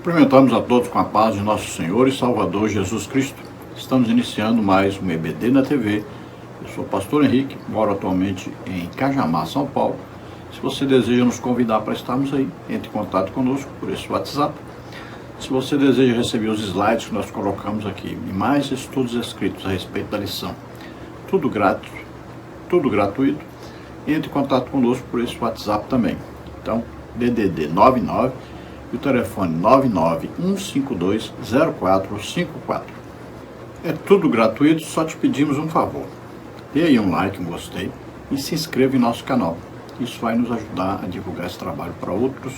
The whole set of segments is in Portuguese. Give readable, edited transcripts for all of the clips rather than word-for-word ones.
Cumprimentamos a todos com a paz de nosso Senhor e Salvador Jesus Cristo. Estamos iniciando mais um EBD na TV. Eu sou o pastor Henrique, moro atualmente em Cajamar, São Paulo. Se você deseja nos convidar para estarmos aí, entre em contato conosco por esse WhatsApp. Se você deseja receber os slides que nós colocamos aqui e mais estudos escritos a respeito da lição, tudo grátis, tudo gratuito, entre em contato conosco por esse WhatsApp também. Então, DDD 99 e o telefone 991520454. É tudo gratuito, só te pedimos um favor. Dê aí um like, um gostei e se inscreva em nosso canal. Isso vai nos ajudar a divulgar esse trabalho para outros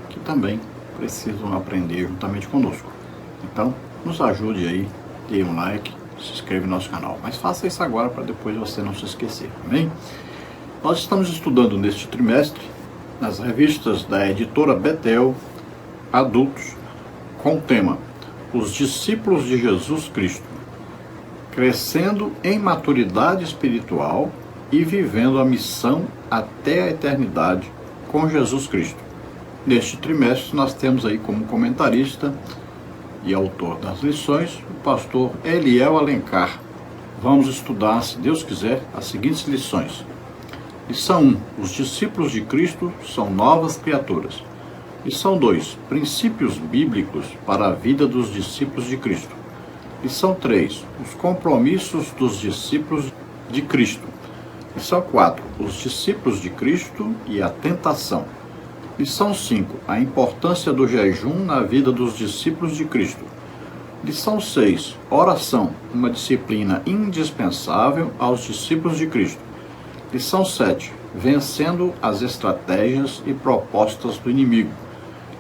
que também precisam aprender juntamente conosco. Então, nos ajude aí, dê um like, se inscreva em nosso canal. Mas faça isso agora para depois você não se esquecer, amém? Nós estamos estudando neste trimestre nas revistas da editora Betel, adultos, com o tema Os Discípulos de Jesus Cristo, crescendo em maturidade espiritual e vivendo a missão até a eternidade com Jesus Cristo. Neste trimestre nós temos aí como comentarista e autor das lições o pastor Eliel Alencar. Vamos estudar, se Deus quiser, as seguintes lições. Lição 1. Os discípulos de Cristo são novas criaturas. Lição 2. Princípios bíblicos para a vida dos discípulos de Cristo. Lição 3. Os compromissos dos discípulos de Cristo. Lição 4. Os discípulos de Cristo e a tentação. Lição 5. A importância do jejum na vida dos discípulos de Cristo. Lição 6. Oração, uma disciplina indispensável aos discípulos de Cristo. Lição 7. Vencendo as estratégias e propostas do inimigo.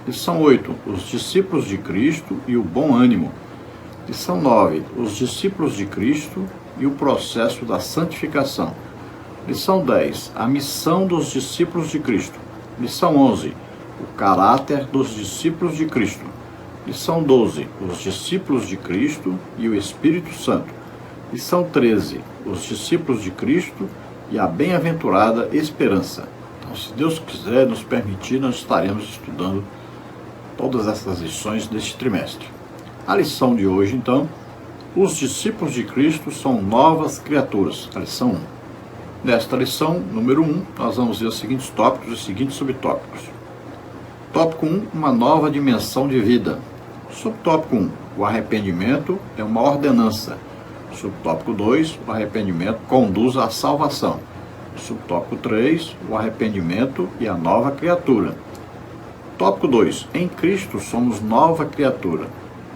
Lição 8. Os discípulos de Cristo e o bom ânimo. Lição 9. Os discípulos de Cristo e o processo da santificação. Lição 10. A missão dos discípulos de Cristo. Lição 11. O caráter dos discípulos de Cristo. Lição 12. Os discípulos de Cristo e o Espírito Santo. Lição 13. Os discípulos de Cristo e a bem-aventurada esperança. Então, se Deus quiser nos permitir, nós estaremos estudando todas essas lições deste trimestre. A lição de hoje, então, os discípulos de Cristo são novas criaturas. A lição 1. Nesta lição, número 1, nós vamos ver os seguintes tópicos e os seguintes subtópicos. Tópico 1, uma nova dimensão de vida. Subtópico 1, o arrependimento é uma ordenança. Subtópico 2, o arrependimento conduz à salvação. Subtópico 3, o arrependimento e a nova criatura. Tópico 2, em Cristo somos nova criatura.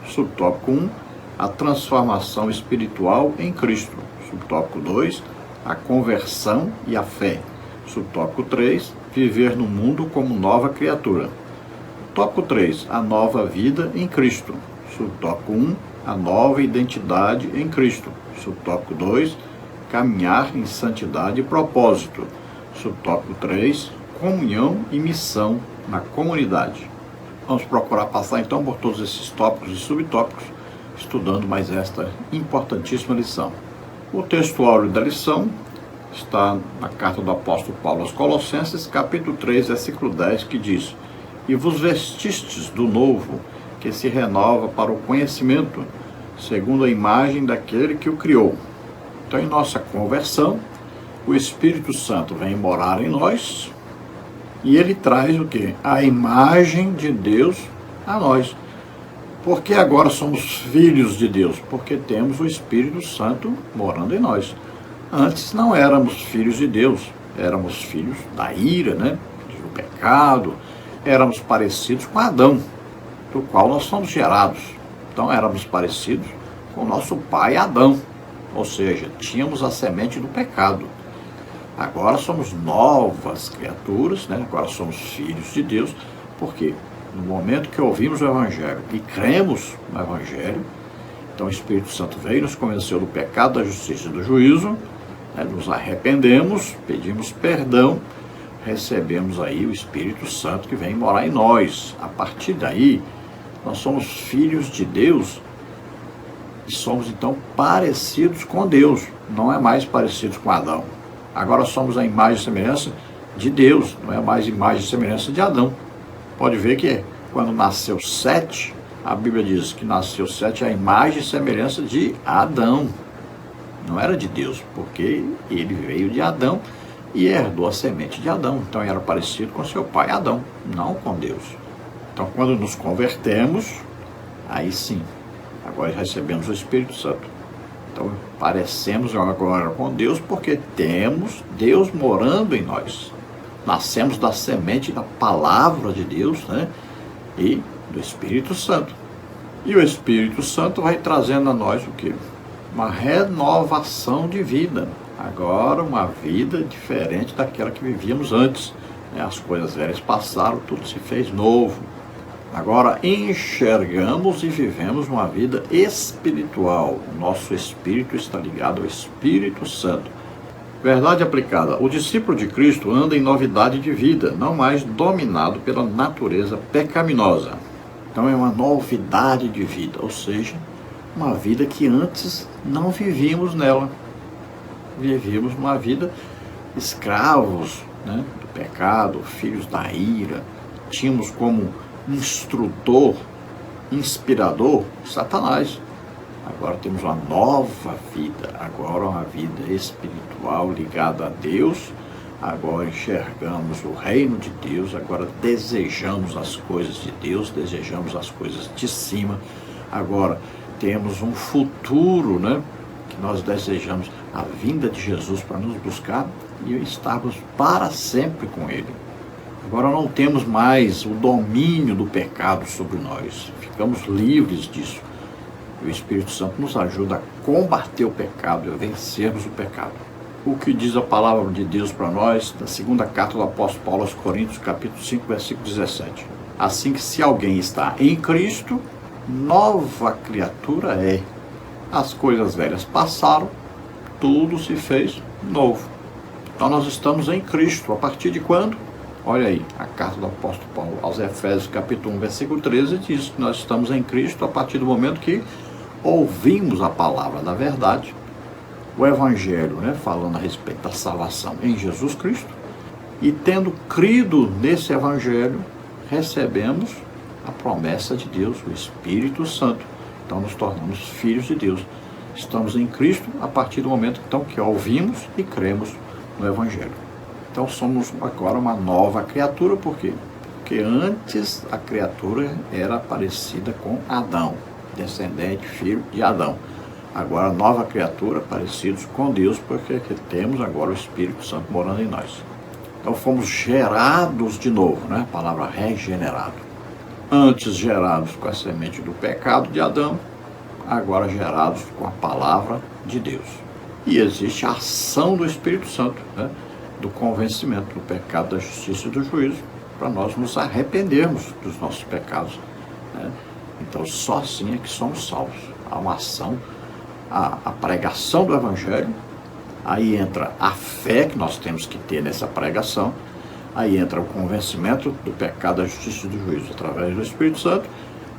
Subtópico 1, a transformação espiritual em Cristo. Subtópico 2, a conversão e a fé. Subtópico 3, viver no mundo como nova criatura. Tópico 3, a nova vida em Cristo. Subtópico 1, a nova identidade em Cristo. Subtópico 2, caminhar em santidade e propósito. Subtópico 3, comunhão e missão na comunidade. Vamos procurar passar então por todos esses tópicos e subtópicos, estudando mais esta importantíssima lição. O texto áureo da lição está na carta do apóstolo Paulo aos Colossenses, capítulo 3, versículo 10, que diz: E vos vestistes do novo, que se renova para o conhecimento, segundo a imagem daquele que o criou. Então, em nossa conversão, o Espírito Santo vem morar em nós e ele traz o quê? A imagem de Deus a nós. Porque agora somos filhos de Deus? Porque temos o Espírito Santo morando em nós. Antes não éramos filhos de Deus, éramos filhos da ira, do pecado, éramos parecidos com Adão, do qual nós somos gerados. Então éramos parecidos com o nosso pai Adão, ou seja, tínhamos a semente do pecado. Agora somos novas criaturas, agora somos filhos de Deus, porque no momento que ouvimos o Evangelho e cremos no Evangelho, então o Espírito Santo veio, nos convenceu do pecado, da justiça e do juízo, nos arrependemos, pedimos perdão, recebemos aí o Espírito Santo que vem morar em nós. A partir daí, nós somos filhos de Deus e somos então parecidos com Deus, não é mais parecidos com Adão. Agora somos a imagem e semelhança de Deus, não é mais imagem e semelhança de Adão. Pode ver que quando nasceu Sete, A Bíblia diz que nasceu Sete à imagem e semelhança de Adão. Não era de Deus, porque ele veio de Adão e herdou a semente de Adão. Então era parecido com seu pai Adão, não com Deus. Então quando nos convertemos, aí sim, agora recebemos o Espírito Santo. Então parecemos agora com Deus porque temos Deus morando em nós. Nascemos da semente da palavra de Deus, né? E do Espírito Santo. E o Espírito Santo vai trazendo a nós o quê? Uma renovação de vida. Agora uma vida diferente daquela que vivíamos antes. As coisas velhas passaram, tudo se fez novo. Agora enxergamos e vivemos uma vida espiritual. Nosso espírito está ligado ao Espírito Santo. Verdade aplicada. O discípulo de Cristo anda em novidade de vida, não mais dominado pela natureza pecaminosa. Então é uma novidade de vida, ou seja, uma vida que antes não vivíamos nela. Vivíamos uma vida escravos, né, do pecado, filhos da ira. Tínhamos como instrutor, inspirador, Satanás. Agora temos uma nova vida, agora uma vida espiritual ligada a Deus. Agora enxergamos o reino de Deus, agora desejamos as coisas de Deus, desejamos as coisas de cima. Agora temos um futuro, né, que nós desejamos a vinda de Jesus para nos buscar e estarmos para sempre com Ele. Agora não temos mais o domínio do pecado sobre nós, ficamos livres disso. E o Espírito Santo nos ajuda a combater o pecado e a vencermos o pecado. O que diz a palavra de Deus para nós, da segunda carta do apóstolo Paulo aos Coríntios, capítulo 5, versículo 17. Assim que se alguém está em Cristo, nova criatura é. As coisas velhas passaram, tudo se fez novo. Então nós estamos em Cristo. A partir de quando? Olha aí, a carta do apóstolo Paulo aos Efésios, capítulo 1, versículo 13, diz que nós estamos em Cristo a partir do momento que ouvimos a palavra da verdade, o Evangelho, né, falando a respeito da salvação em Jesus Cristo, e tendo crido nesse Evangelho, recebemos a promessa de Deus, o Espírito Santo. Então nos tornamos filhos de Deus. Estamos em Cristo a partir do momento então que ouvimos e cremos no Evangelho. Então somos agora uma nova criatura, por quê? Porque antes a criatura era parecida com Adão, descendente, filho de Adão. Agora nova criatura, parecidos com Deus, porque temos agora o Espírito Santo morando em nós. Então fomos gerados de novo, né? A palavra regenerado. Antes gerados com a semente do pecado de Adão, agora gerados com a palavra de Deus. E existe a ação do Espírito Santo, né? Do convencimento do pecado, da justiça e do juízo, para nós nos arrependermos dos nossos pecados, né? Então só assim é que somos salvos. Há uma ação, a pregação do Evangelho, aí entra a fé que nós temos que ter nessa pregação, aí entra o convencimento do pecado, da justiça e do juízo através do Espírito Santo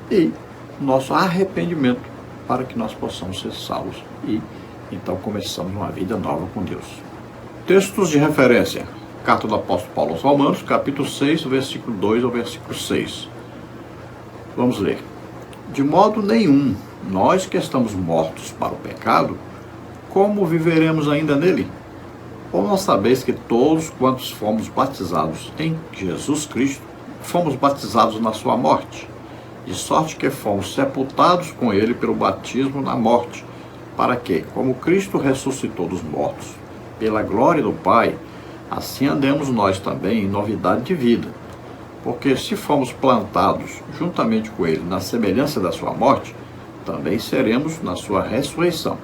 e nosso arrependimento para que nós possamos ser salvos e então começamos uma vida nova com Deus. Textos de referência. Carta do apóstolo Paulo aos Romanos, capítulo 6, versículo 2 ao versículo 6. Vamos ler. De modo nenhum, nós que estamos mortos para o pecado, como viveremos ainda nele? Ou não sabeis que todos quantos fomos batizados em Jesus Cristo, fomos batizados na sua morte? De sorte que fomos sepultados com ele pelo batismo na morte, para que, como Cristo ressuscitou dos mortos, pela glória do Pai, assim andemos nós também em novidade de vida. Porque se fomos plantados juntamente com ele na semelhança da sua morte, também seremos na sua ressurreição.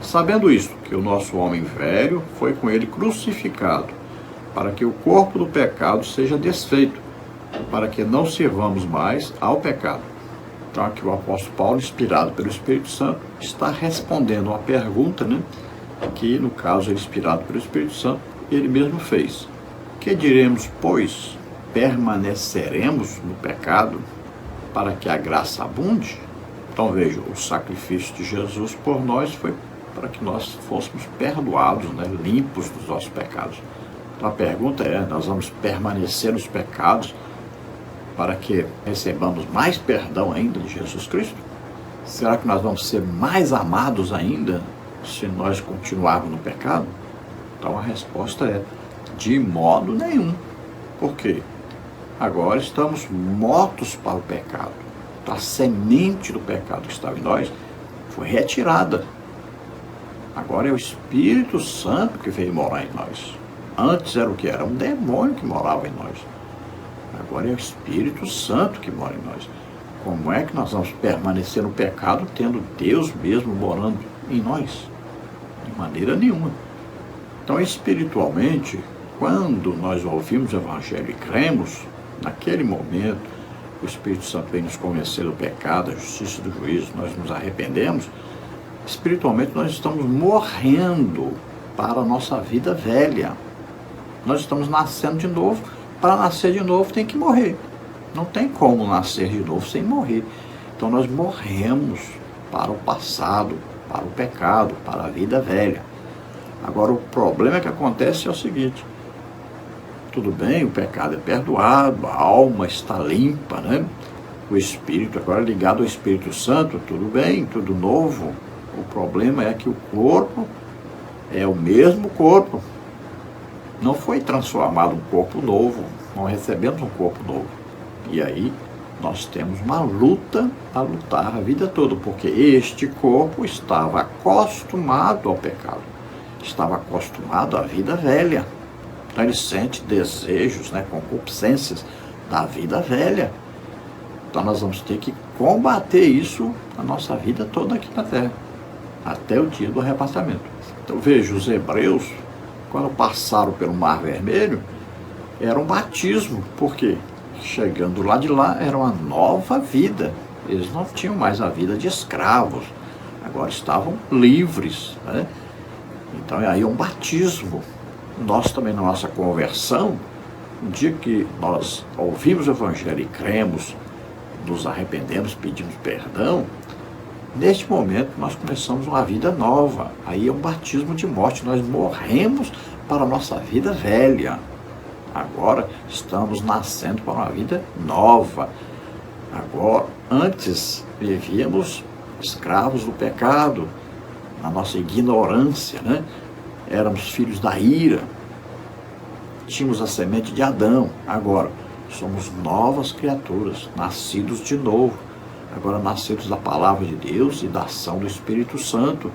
Sabendo isto, que o nosso homem velho foi com ele crucificado, para que o corpo do pecado seja desfeito, para que não sirvamos mais ao pecado. Então aqui o apóstolo Paulo, inspirado pelo Espírito Santo, está respondendo uma pergunta, né, que no caso é inspirado pelo Espírito Santo, ele mesmo fez. Que diremos, pois? Permaneceremos no pecado para que a graça abunde? Então veja, o sacrifício de Jesus por nós foi para que nós fôssemos perdoados, né, limpos dos nossos pecados. Então a pergunta é, nós vamos permanecer nos pecados para que recebamos mais perdão ainda de Jesus Cristo? Será que nós vamos ser mais amados ainda se nós continuarmos no pecado? Então a resposta é: de modo nenhum. Por quê? Agora estamos mortos para o pecado. A semente do pecado que estava em nós foi retirada. Agora é o Espírito Santo que veio morar em nós. Antes era o que? Era um demônio que morava em nós. Agora é o Espírito Santo que mora em nós. Como é que nós vamos permanecer no pecado tendo Deus mesmo morando em nós? De maneira nenhuma. Então, espiritualmente, quando nós ouvimos o Evangelho e cremos, naquele momento, o Espírito Santo vem nos convencer do pecado, da justiça e do juízo, nós nos arrependemos, espiritualmente nós estamos morrendo para a nossa vida velha. Nós estamos nascendo de novo. Para nascer de novo tem que morrer. Não tem como nascer de novo sem morrer. Então nós morremos para o passado, para o pecado, para a vida velha. Agora o problema que acontece é o seguinte: tudo bem, o pecado é perdoado, a alma está limpa, né? O Espírito agora é ligado ao Espírito Santo, tudo bem, tudo novo. O problema é que o corpo é o mesmo corpo. Não foi transformado um corpo novo, não recebemos um corpo novo. E aí nós temos uma luta a lutar a vida toda, porque este corpo estava acostumado ao pecado, estava acostumado à vida velha. Então ele sente desejos, concupiscências da vida velha. Então nós vamos ter que combater isso na nossa vida toda aqui na Terra, até o dia do arrebatamento. Então veja, os hebreus, quando passaram pelo Mar Vermelho, era um batismo, porque chegando lá de lá era uma nova vida. Eles não tinham mais a vida de escravos, agora estavam livres, né? Então aí é um batismo. Nós também, na nossa conversão, no dia que nós ouvimos o Evangelho e cremos, nos arrependemos, pedimos perdão, neste momento nós começamos uma vida nova. Aí é um batismo de morte, nós morremos para a nossa vida velha. Agora estamos nascendo para uma vida nova. Agora, antes vivíamos escravos do pecado, na nossa ignorância, né? Éramos filhos da ira, tínhamos a semente de Adão. Agora somos novas criaturas, nascidos de novo. Agora nascidos da palavra de Deus e da ação do Espírito Santo.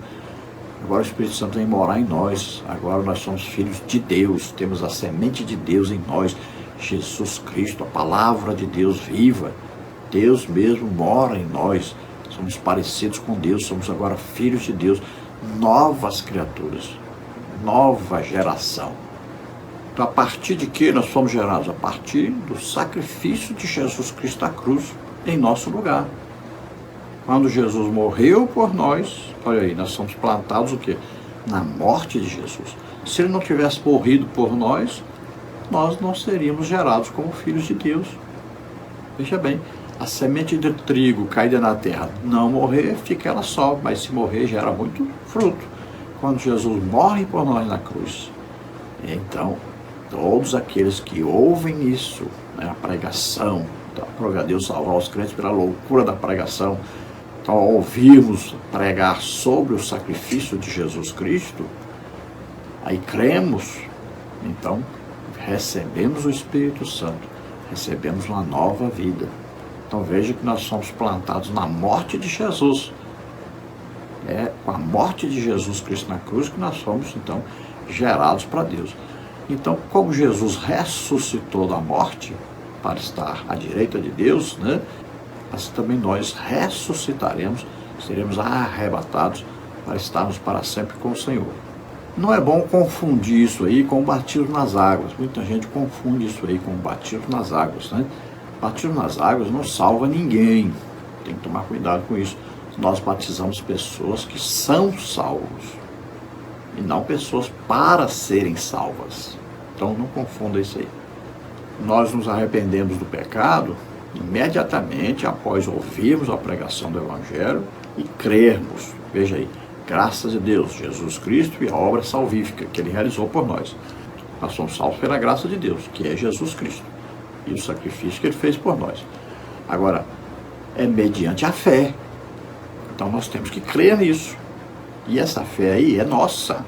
Agora o Espírito Santo vem morar em nós. Agora nós somos filhos de Deus, temos a semente de Deus em nós. Jesus Cristo, a palavra de Deus viva. Deus mesmo mora em nós. Somos parecidos com Deus, somos agora filhos de Deus, novas criaturas, nova geração. Então, a partir de que nós fomos gerados? A partir do sacrifício de Jesus Cristo na cruz, em nosso lugar. Quando Jesus morreu por nós, olha aí, nós somos plantados o quê? Na morte de Jesus. Se ele não tivesse morrido por nós, nós não seríamos gerados como filhos de Deus. Veja bem, a semente de trigo caída na terra, não morrer, fica ela só, mas se morrer, gera muito fruto. Quando Jesus morre por nós na cruz, então, todos aqueles que ouvem isso, a pregação, então, Deus salvar os crentes pela loucura da pregação, então, ao ouvirmos pregar sobre o sacrifício de Jesus Cristo, aí cremos, então, recebemos o Espírito Santo, recebemos uma nova vida. Então veja que nós somos plantados na morte de Jesus. É com a morte de Jesus Cristo na cruz que nós somos, então, gerados para Deus. Então, como Jesus ressuscitou da morte para estar à direita de Deus, assim também nós ressuscitaremos, seremos arrebatados para estarmos para sempre com o Senhor. Não é bom confundir isso aí com o batismo nas águas. Muita gente confunde isso aí com o batismo nas águas, Batismo nas águas não salva ninguém. Tem que tomar cuidado com isso. Nós batizamos pessoas que são salvos e não pessoas para serem salvas. Então não confunda isso aí. Nós nos arrependemos do pecado imediatamente após ouvirmos a pregação do Evangelho e crermos. Veja aí, graças a Deus, Jesus Cristo e a obra salvífica que Ele realizou por nós. Nós somos salvos pela graça de Deus, que é Jesus Cristo. e o sacrifício que ele fez por nós. Agora, é mediante a fé. Então nós temos que crer nisso. E essa fé aí é nossa.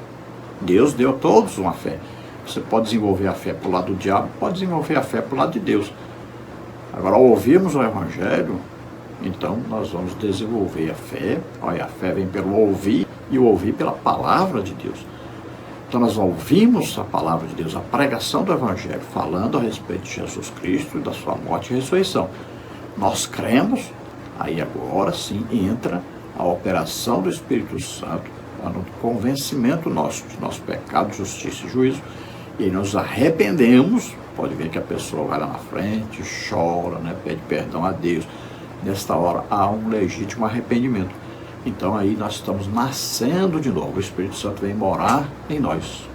Deus deu a todos uma fé. Você pode desenvolver a fé para o lado do diabo, pode desenvolver a fé para o lado de Deus. Agora, ao ouvirmos o Evangelho, então nós vamos desenvolver a fé. Olha, a fé vem pelo ouvir e o ouvir pela palavra de Deus. Então nós ouvimos a palavra de Deus, a pregação do Evangelho, falando a respeito de Jesus Cristo e da sua morte e ressurreição. Nós cremos, aí agora sim entra a operação do Espírito Santo, no convencimento nosso de nosso pecado, justiça e juízo, e aí nos arrependemos. Pode ver que a pessoa vai lá na frente, chora, né, pede perdão a Deus. Nesta hora há um legítimo arrependimento. Então aí nós estamos nascendo de novo, o Espírito Santo vem morar em nós.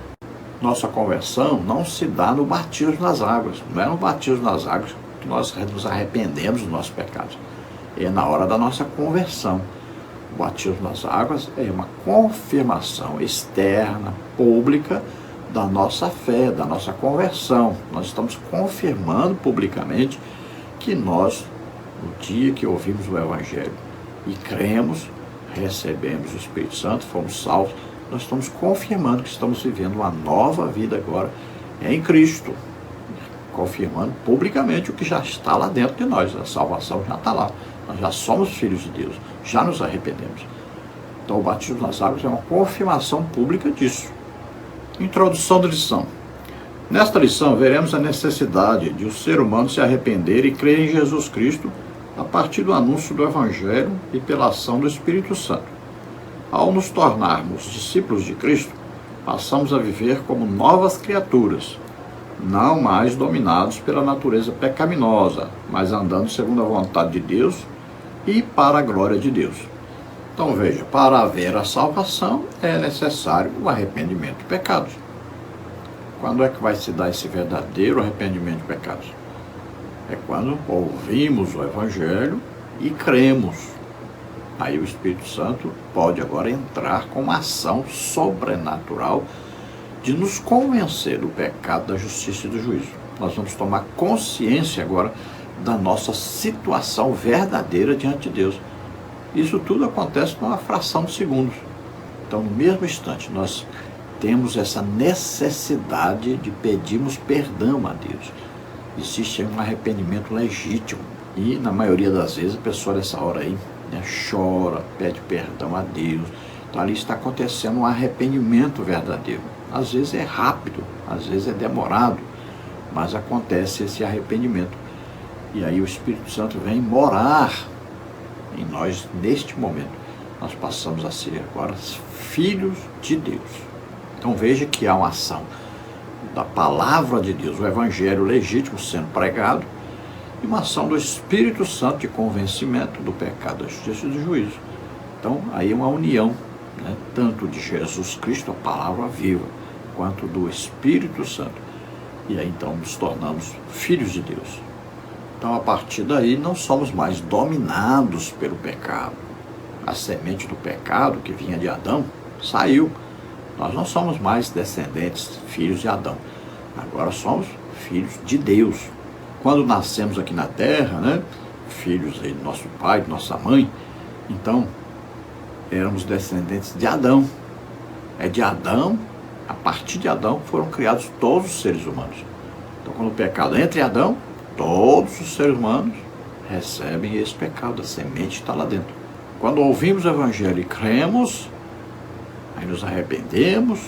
Nossa conversão não se dá no batismo nas águas, não é no batismo nas águas que nós nos arrependemos dos nossos pecados, é na hora da nossa conversão. O batismo nas águas é uma confirmação externa, pública, da nossa fé, da nossa conversão. Nós estamos confirmando publicamente que nós, no dia que ouvimos o Evangelho e cremos, recebemos o Espírito Santo, fomos salvos, nós estamos confirmando que estamos vivendo uma nova vida agora em Cristo, confirmando publicamente o que já está lá dentro de nós. A salvação já está lá, nós já somos filhos de Deus, já nos arrependemos. Então o batismo nas águas é uma confirmação pública disso. Introdução da lição. Nesta lição veremos a necessidade de o ser humano se arrepender e crer em Jesus Cristo a partir do anúncio do Evangelho e pela ação do Espírito Santo. Ao nos tornarmos discípulos de Cristo, passamos a viver como novas criaturas, não mais dominados pela natureza pecaminosa, mas andando segundo a vontade de Deus e para a glória de Deus. Então veja, para haver a salvação é necessário o arrependimento de pecados. Quando é que vai se dar esse verdadeiro arrependimento de pecados? É quando ouvimos o Evangelho e cremos. Aí o Espírito Santo pode agora entrar com uma ação sobrenatural de nos convencer do pecado, da justiça e do juízo. Nós vamos tomar consciência agora da nossa situação verdadeira diante de Deus. Isso tudo acontece numa fração de segundos. Então, no mesmo instante, nós temos essa necessidade de pedirmos perdão a Deus. Existe um arrependimento legítimo. E, na maioria das vezes, a pessoa nessa hora aí, né, chora, pede perdão a Deus. Então, ali está acontecendo um arrependimento verdadeiro. Às vezes é rápido, às vezes é demorado, mas acontece esse arrependimento. E aí o Espírito Santo vem morar em nós neste momento. Nós passamos a ser agora filhos de Deus. Então veja que há uma ação da palavra de Deus, o Evangelho legítimo sendo pregado, e uma ação do Espírito Santo de convencimento do pecado, da justiça e do juízo. Então aí é uma união, né, tanto de Jesus Cristo, a palavra viva, quanto do Espírito Santo. E aí então nos tornamos filhos de Deus. Então, a partir daí, não somos mais dominados pelo pecado. A semente do pecado que vinha de Adão saiu. Nós não somos mais descendentes, filhos de Adão. Agora somos filhos de Deus. Quando nascemos aqui na terra, né, filhos aí do nosso pai, de nossa mãe, então éramos descendentes de Adão. É de Adão, a partir de Adão, foram criados todos os seres humanos. Então, quando o pecado entra em Adão, todos os seres humanos recebem esse pecado, a semente está lá dentro. Quando ouvimos o Evangelho e cremos, aí nos arrependemos,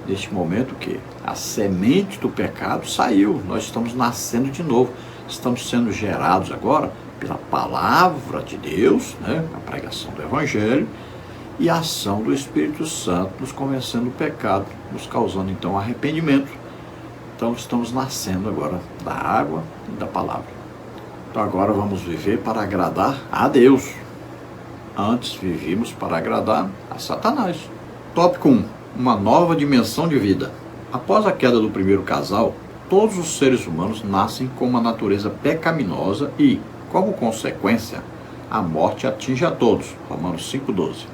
neste momento que a semente do pecado saiu, nós estamos nascendo de novo, estamos sendo gerados agora pela palavra de Deus, né, a pregação do Evangelho e a ação do Espírito Santo nos convencendo do pecado, nos causando então arrependimento. Então estamos nascendo agora da água e da palavra. Então agora vamos viver para agradar a Deus. Antes vivíamos para agradar a Satanás. Tópico 1. Uma nova dimensão de vida. Após a queda do primeiro casal, todos os seres humanos nascem com uma natureza pecaminosa e, como consequência, a morte atinge a todos. Romanos 5,12.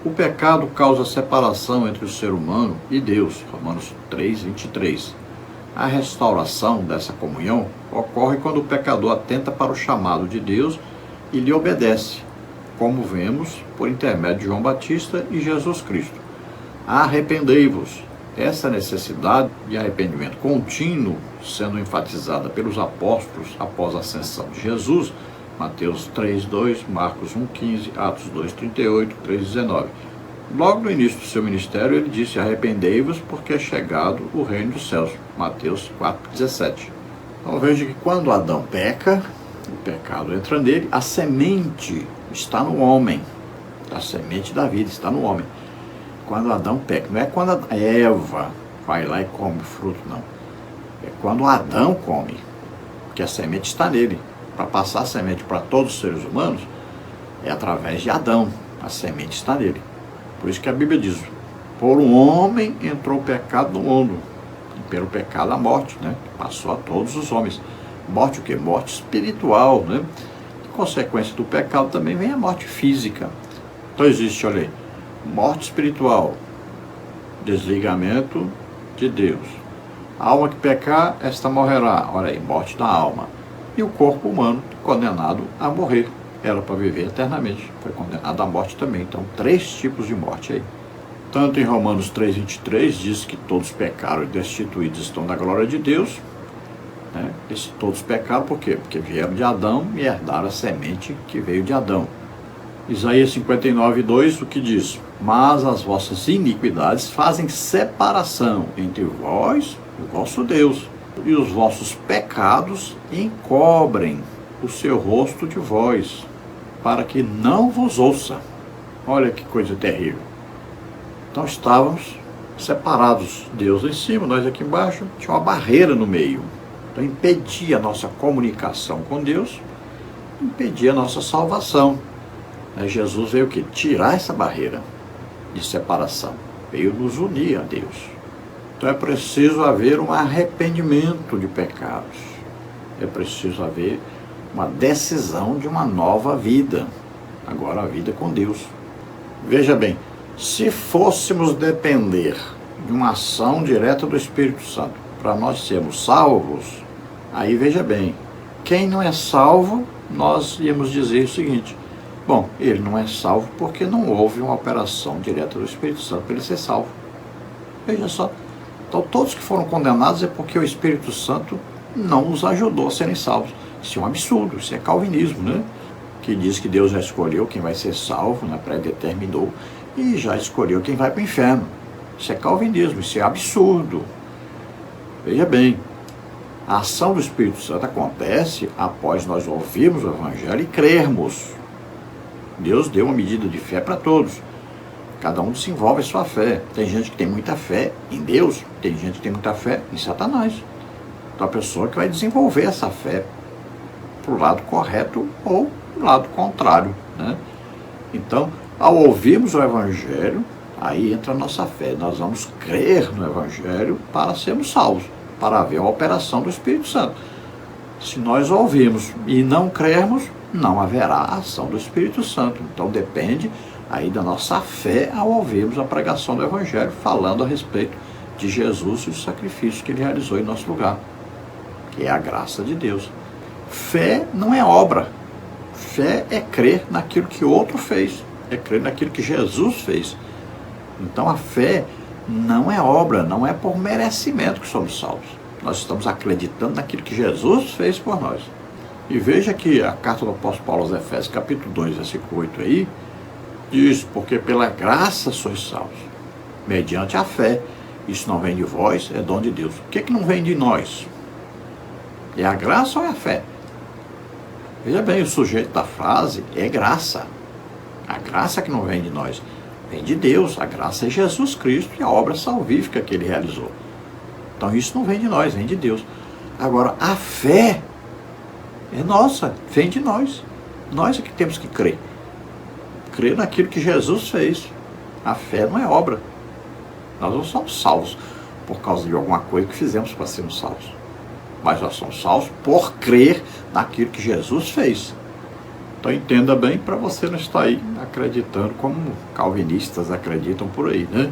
O pecado causa separação entre o ser humano e Deus. Romanos 3,23. A restauração dessa comunhão ocorre quando o pecador atenta para o chamado de Deus e lhe obedece, como vemos por intermédio de João Batista e Jesus Cristo. Arrependei-vos. Essa necessidade de arrependimento contínuo, sendo enfatizada pelos apóstolos após a ascensão de Jesus, Mateus 3:2, Marcos 1:15, Atos 2:38, 3:19. Logo no início do seu ministério, ele disse: arrependei-vos, porque é chegado o reino dos céus. Mateus 4:17. Então veja que quando Adão peca, o pecado entra nele, a semente está no homem. A semente da vida está no homem. Quando Adão peca, não é quando a Eva vai lá e come o fruto, não. É quando Adão come, porque a semente está nele. Para passar a semente para todos os seres humanos, é através de Adão. A semente está nele. Por isso que a Bíblia diz: por um homem entrou o pecado no mundo, e pelo pecado a morte, né? Passou a todos os homens. Morte o quê? Morte espiritual, né? Em consequência do pecado também vem a morte física. Então existe, olha aí, morte espiritual, desligamento de Deus. A alma que pecar, esta morrerá. Olha aí, morte da alma. E o corpo humano, condenado a morrer. Era para viver eternamente. Foi condenado à morte também. Então, 3 tipos de morte aí. Tanto em Romanos 3:23, diz que todos pecaram e destituídos estão da glória de Deus. Né? Todos pecaram por quê? Porque vieram de Adão e herdaram a semente que veio de Adão. Isaías 59:2, o que diz? Mas as vossas iniquidades fazem separação entre vós e o vosso Deus, e os vossos pecados encobrem o seu rosto de vós, para que não vos ouça. Olha que coisa terrível. Então estávamos separados, Deus em cima, nós aqui embaixo, tinha uma barreira no meio. Então impedia a nossa comunicação com Deus, impedia a nossa salvação. Jesus veio o quê? Tirar essa barreira de separação. Veio nos unir a Deus. Então é preciso haver um arrependimento de pecados. É preciso haver uma decisão de uma nova vida. Agora a vida com Deus. Veja bem, se fôssemos depender de uma ação direta do Espírito Santo para nós sermos salvos, aí veja bem, quem não é salvo, nós íamos dizer o seguinte: bom, ele não é salvo porque não houve uma operação direta do Espírito Santo para ele ser salvo. Veja só. Então todos que foram condenados é porque o Espírito Santo não os ajudou a serem salvos. Isso é um absurdo, isso é calvinismo, né? Que diz que Deus já escolheu quem vai ser salvo, né? Predeterminou, e já escolheu quem vai para o inferno. Isso é calvinismo, isso é absurdo. Veja bem, a ação do Espírito Santo acontece após nós ouvirmos o Evangelho e crermos. Deus deu uma medida de fé para todos. Cada um desenvolve a sua fé. Tem gente que tem muita fé em Deus, tem gente que tem muita fé em Satanás. Então a pessoa que vai desenvolver essa fé para o lado correto ou para o lado contrário, né? Então, ao ouvirmos o Evangelho, aí entra a nossa fé. Nós vamos crer no Evangelho para sermos salvos, para haver a operação do Espírito Santo. Se nós ouvirmos e não crermos, não haverá a ação do Espírito Santo. Então depende aí da nossa fé ao ouvirmos a pregação do Evangelho, falando a respeito de Jesus e o sacrifício que ele realizou em nosso lugar, que é a graça de Deus. Fé não é obra. Fé é crer naquilo que outro fez, é crer naquilo que Jesus fez. Então a fé não é obra, não é por merecimento que somos salvos. Nós estamos acreditando naquilo que Jesus fez por nós. E veja que a carta do apóstolo Paulo aos Efésios, capítulo 2, versículo 8 aí, diz: porque pela graça sois salvos, mediante a fé. Isso não vem de vós, é dom de Deus. O que é que não vem de nós? É a graça ou é a fé? Veja bem, o sujeito da frase é graça. A graça que não vem de nós, vem de Deus. A graça é Jesus Cristo e a obra salvífica que ele realizou. Então isso não vem de nós, vem de Deus. Agora, a fé é nossa, vem de nós. Nós é que temos que crer. Crer naquilo que Jesus fez. A fé não é obra. Nós não somos salvos por causa de alguma coisa que fizemos para sermos salvos. Mas nós somos salvos por crer naquilo que Jesus fez. Então entenda bem, para você não estar aí acreditando como calvinistas acreditam por aí, né?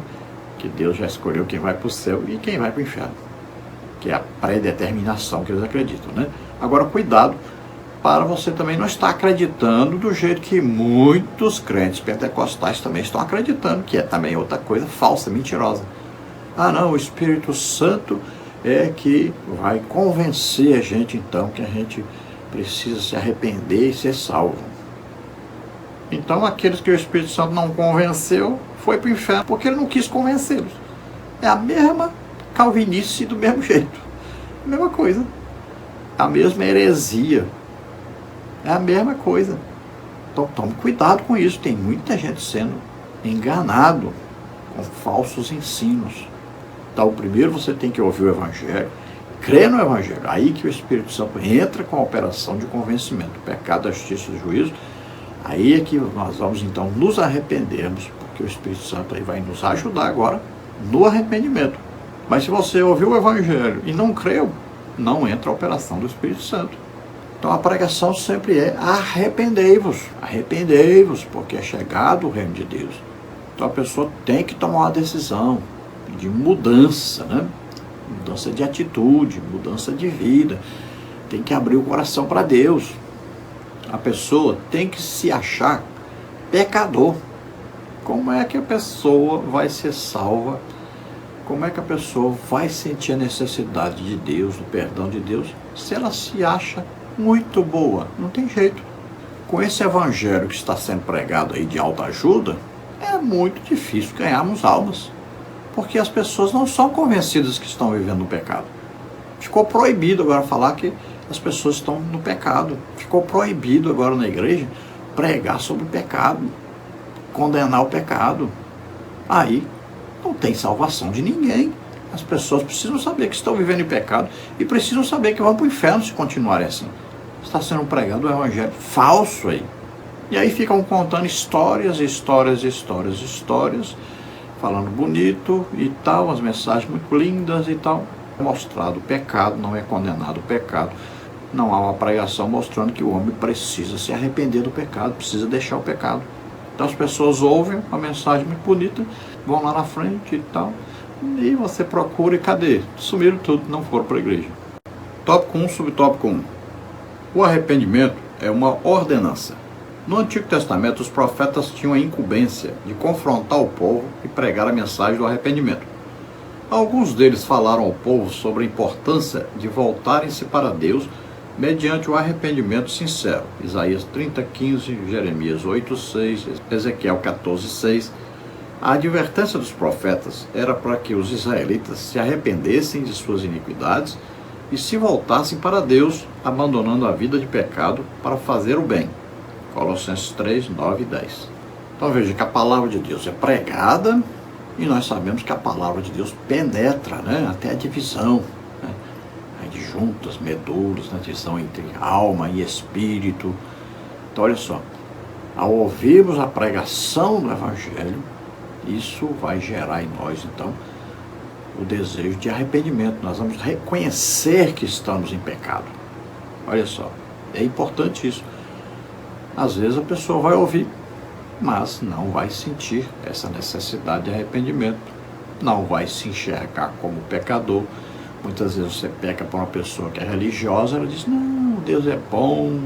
Que Deus já escolheu quem vai para o céu e quem vai para o inferno. que é a predeterminação que eles acreditam, né? Agora, cuidado para você também não estar acreditando do jeito que muitos crentes pentecostais também estão acreditando, que é também outra coisa falsa, mentirosa. Ah, não, o Espírito Santo é que vai convencer a gente, então, que a gente precisa se arrepender e ser salvo. Então, aqueles que o Espírito Santo não convenceu, foi para o inferno, porque ele não quis convencê-los. É a mesma calvinice do mesmo jeito. A mesma coisa. A mesma heresia. É a mesma coisa. Então, tome cuidado com isso. Tem muita gente sendo enganado com falsos ensinos. Então, primeiro você tem que ouvir o Evangelho, crer no Evangelho. Aí que o Espírito Santo entra com a operação de convencimento. O pecado, a justiça e o juízo. Aí é que nós vamos, então, nos arrependermos, porque o Espírito Santo aí vai nos ajudar agora no arrependimento. Mas se você ouviu o Evangelho e não creu, não entra a operação do Espírito Santo. Então a pregação sempre é arrependei-vos, porque é chegado o reino de Deus. Então a pessoa tem que tomar uma decisão de mudança, né? Mudança de atitude, mudança de vida. Tem que abrir o coração para Deus. A pessoa tem que se achar pecador. Como é que a pessoa vai ser salva? Como é que a pessoa vai sentir a necessidade de Deus, do perdão de Deus, se ela se acha muito boa? Não tem jeito. Com esse evangelho que está sendo pregado aí de autoajuda, é muito difícil ganharmos almas, porque as pessoas não são convencidas que estão vivendo no pecado. Ficou proibido agora falar que as pessoas estão no pecado. Ficou proibido agora na igreja pregar sobre o pecado, condenar o pecado. Aí não tem salvação de ninguém. As pessoas precisam saber que estão vivendo em pecado e precisam saber que vão para o inferno se continuarem assim. Está sendo pregado um evangelho falso aí. E aí ficam contando histórias, falando bonito e tal, as mensagens muito lindas e tal. É mostrado o pecado, não é condenado o pecado. Não há uma pregação mostrando que o homem precisa se arrepender do pecado, precisa deixar o pecado. Então as pessoas ouvem uma mensagem muito bonita, vão lá na frente e tal, e você procura e cadê? Sumiram tudo, não foram para a igreja. Tópico 1, subtópico 1. O arrependimento é uma ordenança. No Antigo Testamento, os profetas tinham a incumbência de confrontar o povo e pregar a mensagem do arrependimento. Alguns deles falaram ao povo sobre a importância de voltarem-se para Deus mediante o arrependimento sincero. Isaías 30:15, Jeremias 8:6, Ezequiel 14:6. A advertência dos profetas era para que os israelitas se arrependessem de suas iniquidades e se voltassem para Deus, abandonando a vida de pecado para fazer o bem. Colossenses 3, 9 e 10. Então veja que a palavra de Deus é pregada e nós sabemos que a palavra de Deus penetra, né, até a divisão, né, de juntas, medulas, na divisão entre alma e espírito. Então olha só, ao ouvirmos a pregação do Evangelho, isso vai gerar em nós, então, o desejo de arrependimento. Nós vamos reconhecer que estamos em pecado. Olha só, é importante isso. Às vezes a pessoa vai ouvir, mas não vai sentir essa necessidade de arrependimento. Não vai se enxergar como pecador. Muitas vezes você peca para uma pessoa que é religiosa, ela diz, não, Deus é bom,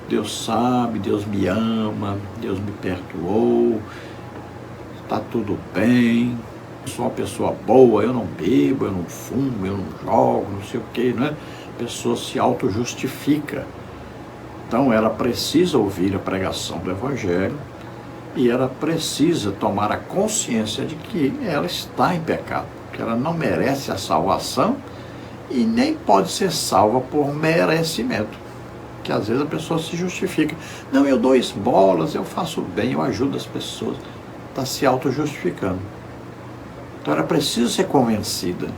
Deus sabe, Deus me ama, Deus me perdoou, está tudo bem, sou uma pessoa boa, eu não bebo, eu não fumo, eu não jogo, não sei o que, né? A pessoa se auto-justifica. Então ela precisa ouvir a pregação do Evangelho e ela precisa tomar a consciência de que ela está em pecado, que ela não merece a salvação e nem pode ser salva por merecimento. Que às vezes a pessoa se justifica. Não, eu dou esmolas, eu faço bem, eu ajudo as pessoas. Está se auto-justificando. Então ela precisa ser convencida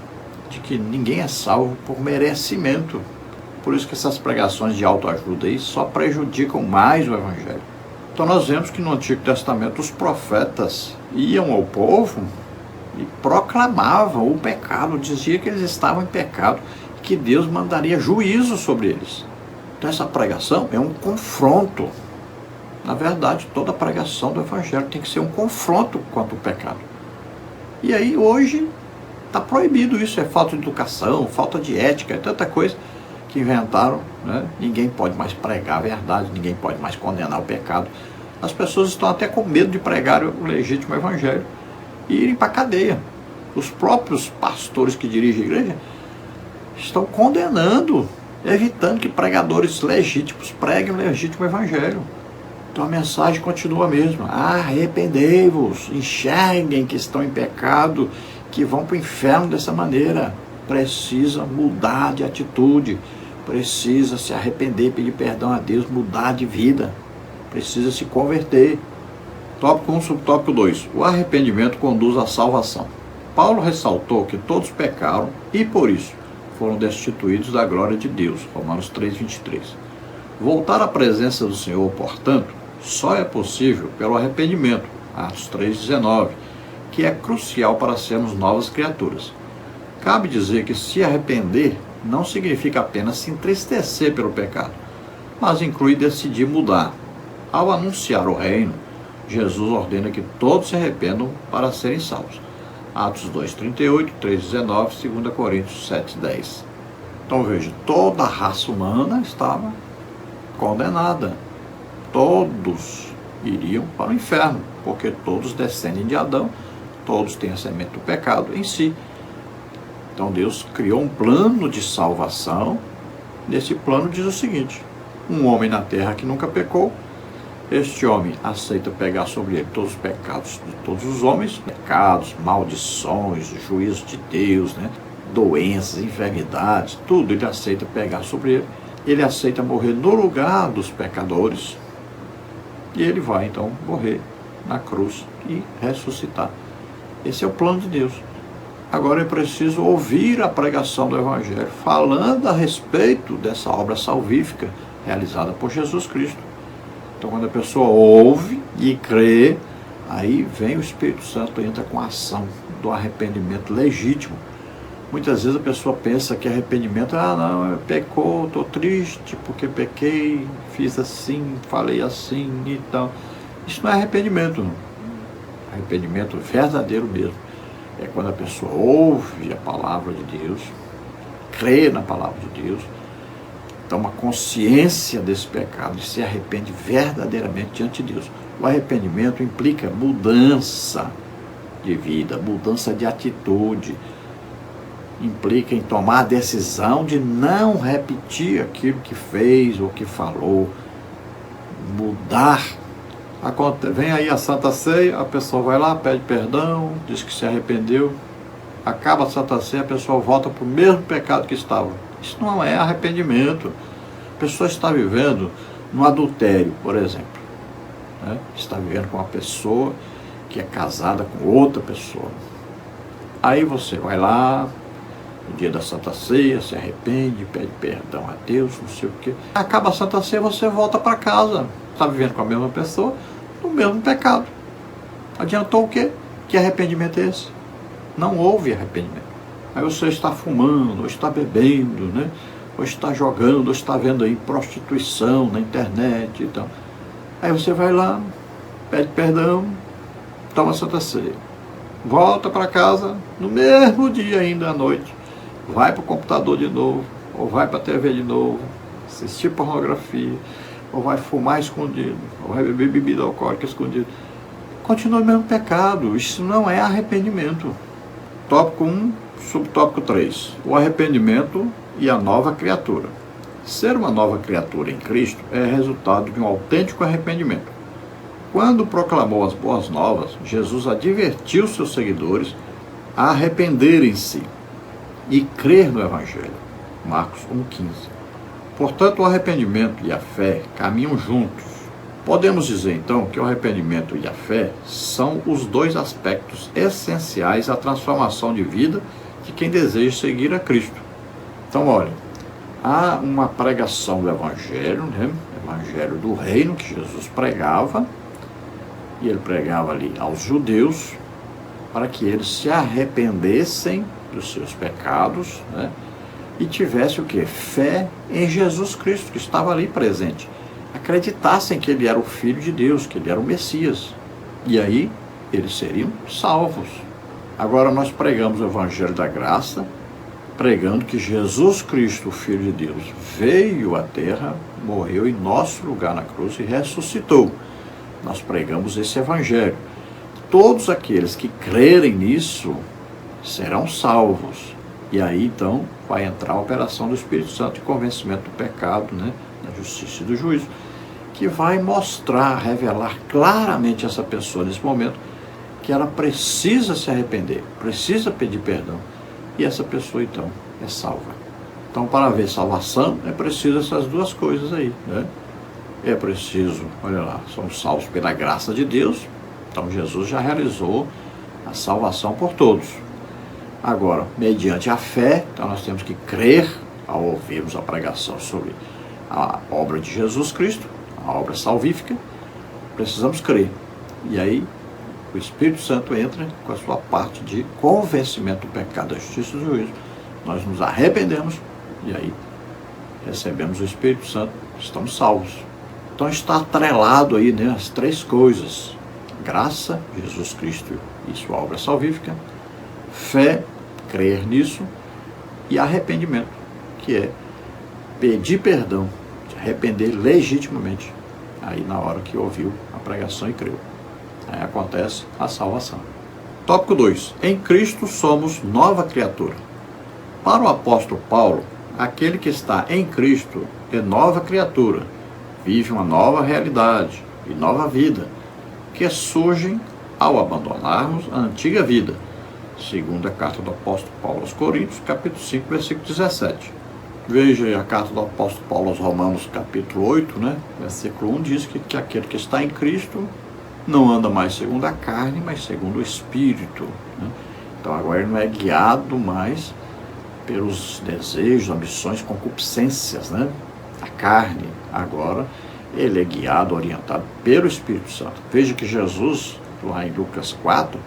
de que ninguém é salvo por merecimento. Por isso que essas pregações de autoajuda aí só prejudicam mais o Evangelho. Então nós vemos que no Antigo Testamento os profetas iam ao povo e proclamavam o pecado, diziam que eles estavam em pecado e que Deus mandaria juízo sobre eles. Então essa pregação é um confronto. Na verdade, toda pregação do Evangelho tem que ser um confronto contra o pecado. E aí hoje Está proibido isso, é falta de educação, falta de ética, é tanta coisa que inventaram, né? Ninguém pode mais pregar a verdade, ninguém pode mais condenar o pecado. As pessoas estão até com medo de pregar o legítimo evangelho e irem para a cadeia. Os próprios pastores que dirigem a igreja estão condenando, evitando que pregadores legítimos preguem o legítimo evangelho. Então a mensagem continua a mesma. Arrependei-vos, enxerguem que estão em pecado, que vão para o inferno dessa maneira. Precisa mudar de atitude, precisa se arrepender, pedir perdão a Deus, mudar de vida, precisa se converter. Tópico 1, subtópico 2. O arrependimento conduz à salvação. Paulo ressaltou que todos pecaram e por isso foram destituídos da glória de Deus. Romanos 3:23. Voltar à presença do Senhor, portanto, só é possível pelo arrependimento. Atos 3:19, que é crucial para sermos novas criaturas. Cabe dizer que se arrepender não significa apenas se entristecer pelo pecado, mas inclui decidir mudar. Ao anunciar o reino, Jesus ordena que todos se arrependam para serem salvos. Atos 2:38, 3:19, 2 Coríntios 7:10. Então veja, toda a raça humana estava condenada. Todos iriam para o inferno, porque todos descendem de Adão, todos têm a semente do pecado em si. Então Deus criou um plano de salvação. Nesse plano diz o seguinte: um homem na terra que nunca pecou, este homem aceita pegar sobre ele todos os pecados de todos os homens, pecados, maldições, juízo de Deus, né? Doenças, enfermidades, tudo ele aceita pegar sobre ele. Ele aceita morrer no lugar dos pecadores e ele vai então morrer na cruz e ressuscitar. Esse é o plano de Deus. Agora é preciso ouvir a pregação do Evangelho, falando a respeito dessa obra salvífica realizada por Jesus Cristo. Então, quando a pessoa ouve e crê, aí vem o Espírito Santo e entra com a ação do arrependimento legítimo. Muitas vezes a pessoa pensa que arrependimento, não, eu pecou, estou triste porque pequei, fiz assim, falei assim e tal. Isso não é arrependimento, não. Arrependimento verdadeiro mesmo é quando a pessoa ouve a palavra de Deus, crê na palavra de Deus, toma consciência desse pecado e se arrepende verdadeiramente diante de Deus. O arrependimento implica mudança de vida, mudança de atitude, implica em tomar a decisão de não repetir aquilo que fez ou que falou, mudar. Vem aí a Santa Ceia, a pessoa vai lá, pede perdão, diz que se arrependeu, acaba a Santa Ceia, a pessoa volta para o mesmo pecado que estava. Isso não é arrependimento. A pessoa está vivendo no adultério, por exemplo, né? Está vivendo com uma pessoa que é casada com outra pessoa. Aí você vai lá, no dia da Santa Ceia, se arrepende, pede perdão a Deus, não sei o quê. Acaba a Santa Ceia, você volta para casa. Está vivendo com a mesma pessoa, no mesmo pecado. Adiantou o quê? Que arrependimento é esse? Não houve arrependimento. Aí você está fumando, ou está bebendo, né? Ou está jogando, ou está vendo aí prostituição na internet e tal. Aí você vai lá, pede perdão, toma a Santa Ceia. Volta para casa, no mesmo dia ainda à noite. Vai para o computador de novo, ou vai para a TV de novo, assistir pornografia, ou vai fumar escondido, ou vai beber bebida alcoólica escondido. Continua o mesmo pecado. Isso não é arrependimento. Tópico 1, subtópico 3. O arrependimento e a nova criatura. Ser uma nova criatura em Cristo é resultado de um autêntico arrependimento. Quando proclamou as boas novas, Jesus advertiu seus seguidores a arrependerem-se e crer no Evangelho. Marcos 1,15. Portanto, o arrependimento e a fé caminham juntos. Podemos dizer, então, que o arrependimento e a fé são os dois aspectos essenciais à transformação de vida de quem deseja seguir a Cristo. Então, olha, há uma pregação do Evangelho, né? Evangelho do Reino, que Jesus pregava, e ele pregava ali aos judeus, para que eles se arrependessem dos seus pecados, né? E tivesse o quê? Fé em Jesus Cristo, que estava ali presente. Acreditassem que ele era o Filho de Deus, que ele era o Messias. E aí eles seriam salvos. Agora nós pregamos o Evangelho da Graça, pregando que Jesus Cristo, o Filho de Deus, veio à Terra, morreu em nosso lugar na cruz e ressuscitou. Nós pregamos esse Evangelho. Todos aqueles que crerem nisso serão salvos. E aí então vai entrar a operação do Espírito Santo de convencimento do pecado, né, da justiça e do juízo, que vai mostrar, revelar claramente a essa pessoa nesse momento que ela precisa se arrepender, precisa pedir perdão. E essa pessoa então é salva. Então, para haver salvação, é preciso essas duas coisas aí, né? É preciso, olha lá, somos salvos pela graça de Deus. Então Jesus já realizou a salvação por todos. Agora, mediante a fé, então nós temos que crer ao ouvirmos a pregação sobre a obra de Jesus Cristo, a obra salvífica, precisamos crer. E aí o Espírito Santo entra com a sua parte de convencimento do pecado, da justiça e do juízo. Nós nos arrependemos e aí recebemos o Espírito Santo, estamos salvos. Então está atrelado aí, né, as três coisas: graça, Jesus Cristo e sua obra salvífica, fé, crer nisso, e arrependimento, que é pedir perdão, se arrepender legitimamente, aí na hora que ouviu a pregação e creu. Aí acontece a salvação. Tópico 2. Em Cristo somos nova criatura. Para o apóstolo Paulo, aquele que está em Cristo é nova criatura, vive uma nova realidade e nova vida, que surgem ao abandonarmos a antiga vida. Segunda carta do apóstolo Paulo aos Coríntios, capítulo 5, versículo 17. Veja aí a carta do apóstolo Paulo aos Romanos, capítulo 8, né? Versículo 1, diz que aquele que está em Cristo não anda mais segundo a carne, mas segundo o Espírito, né? Então agora ele não é guiado mais pelos desejos, ambições, concupiscências, né, da carne. Agora ele é guiado, orientado pelo Espírito Santo. Veja que Jesus, lá em Lucas 4,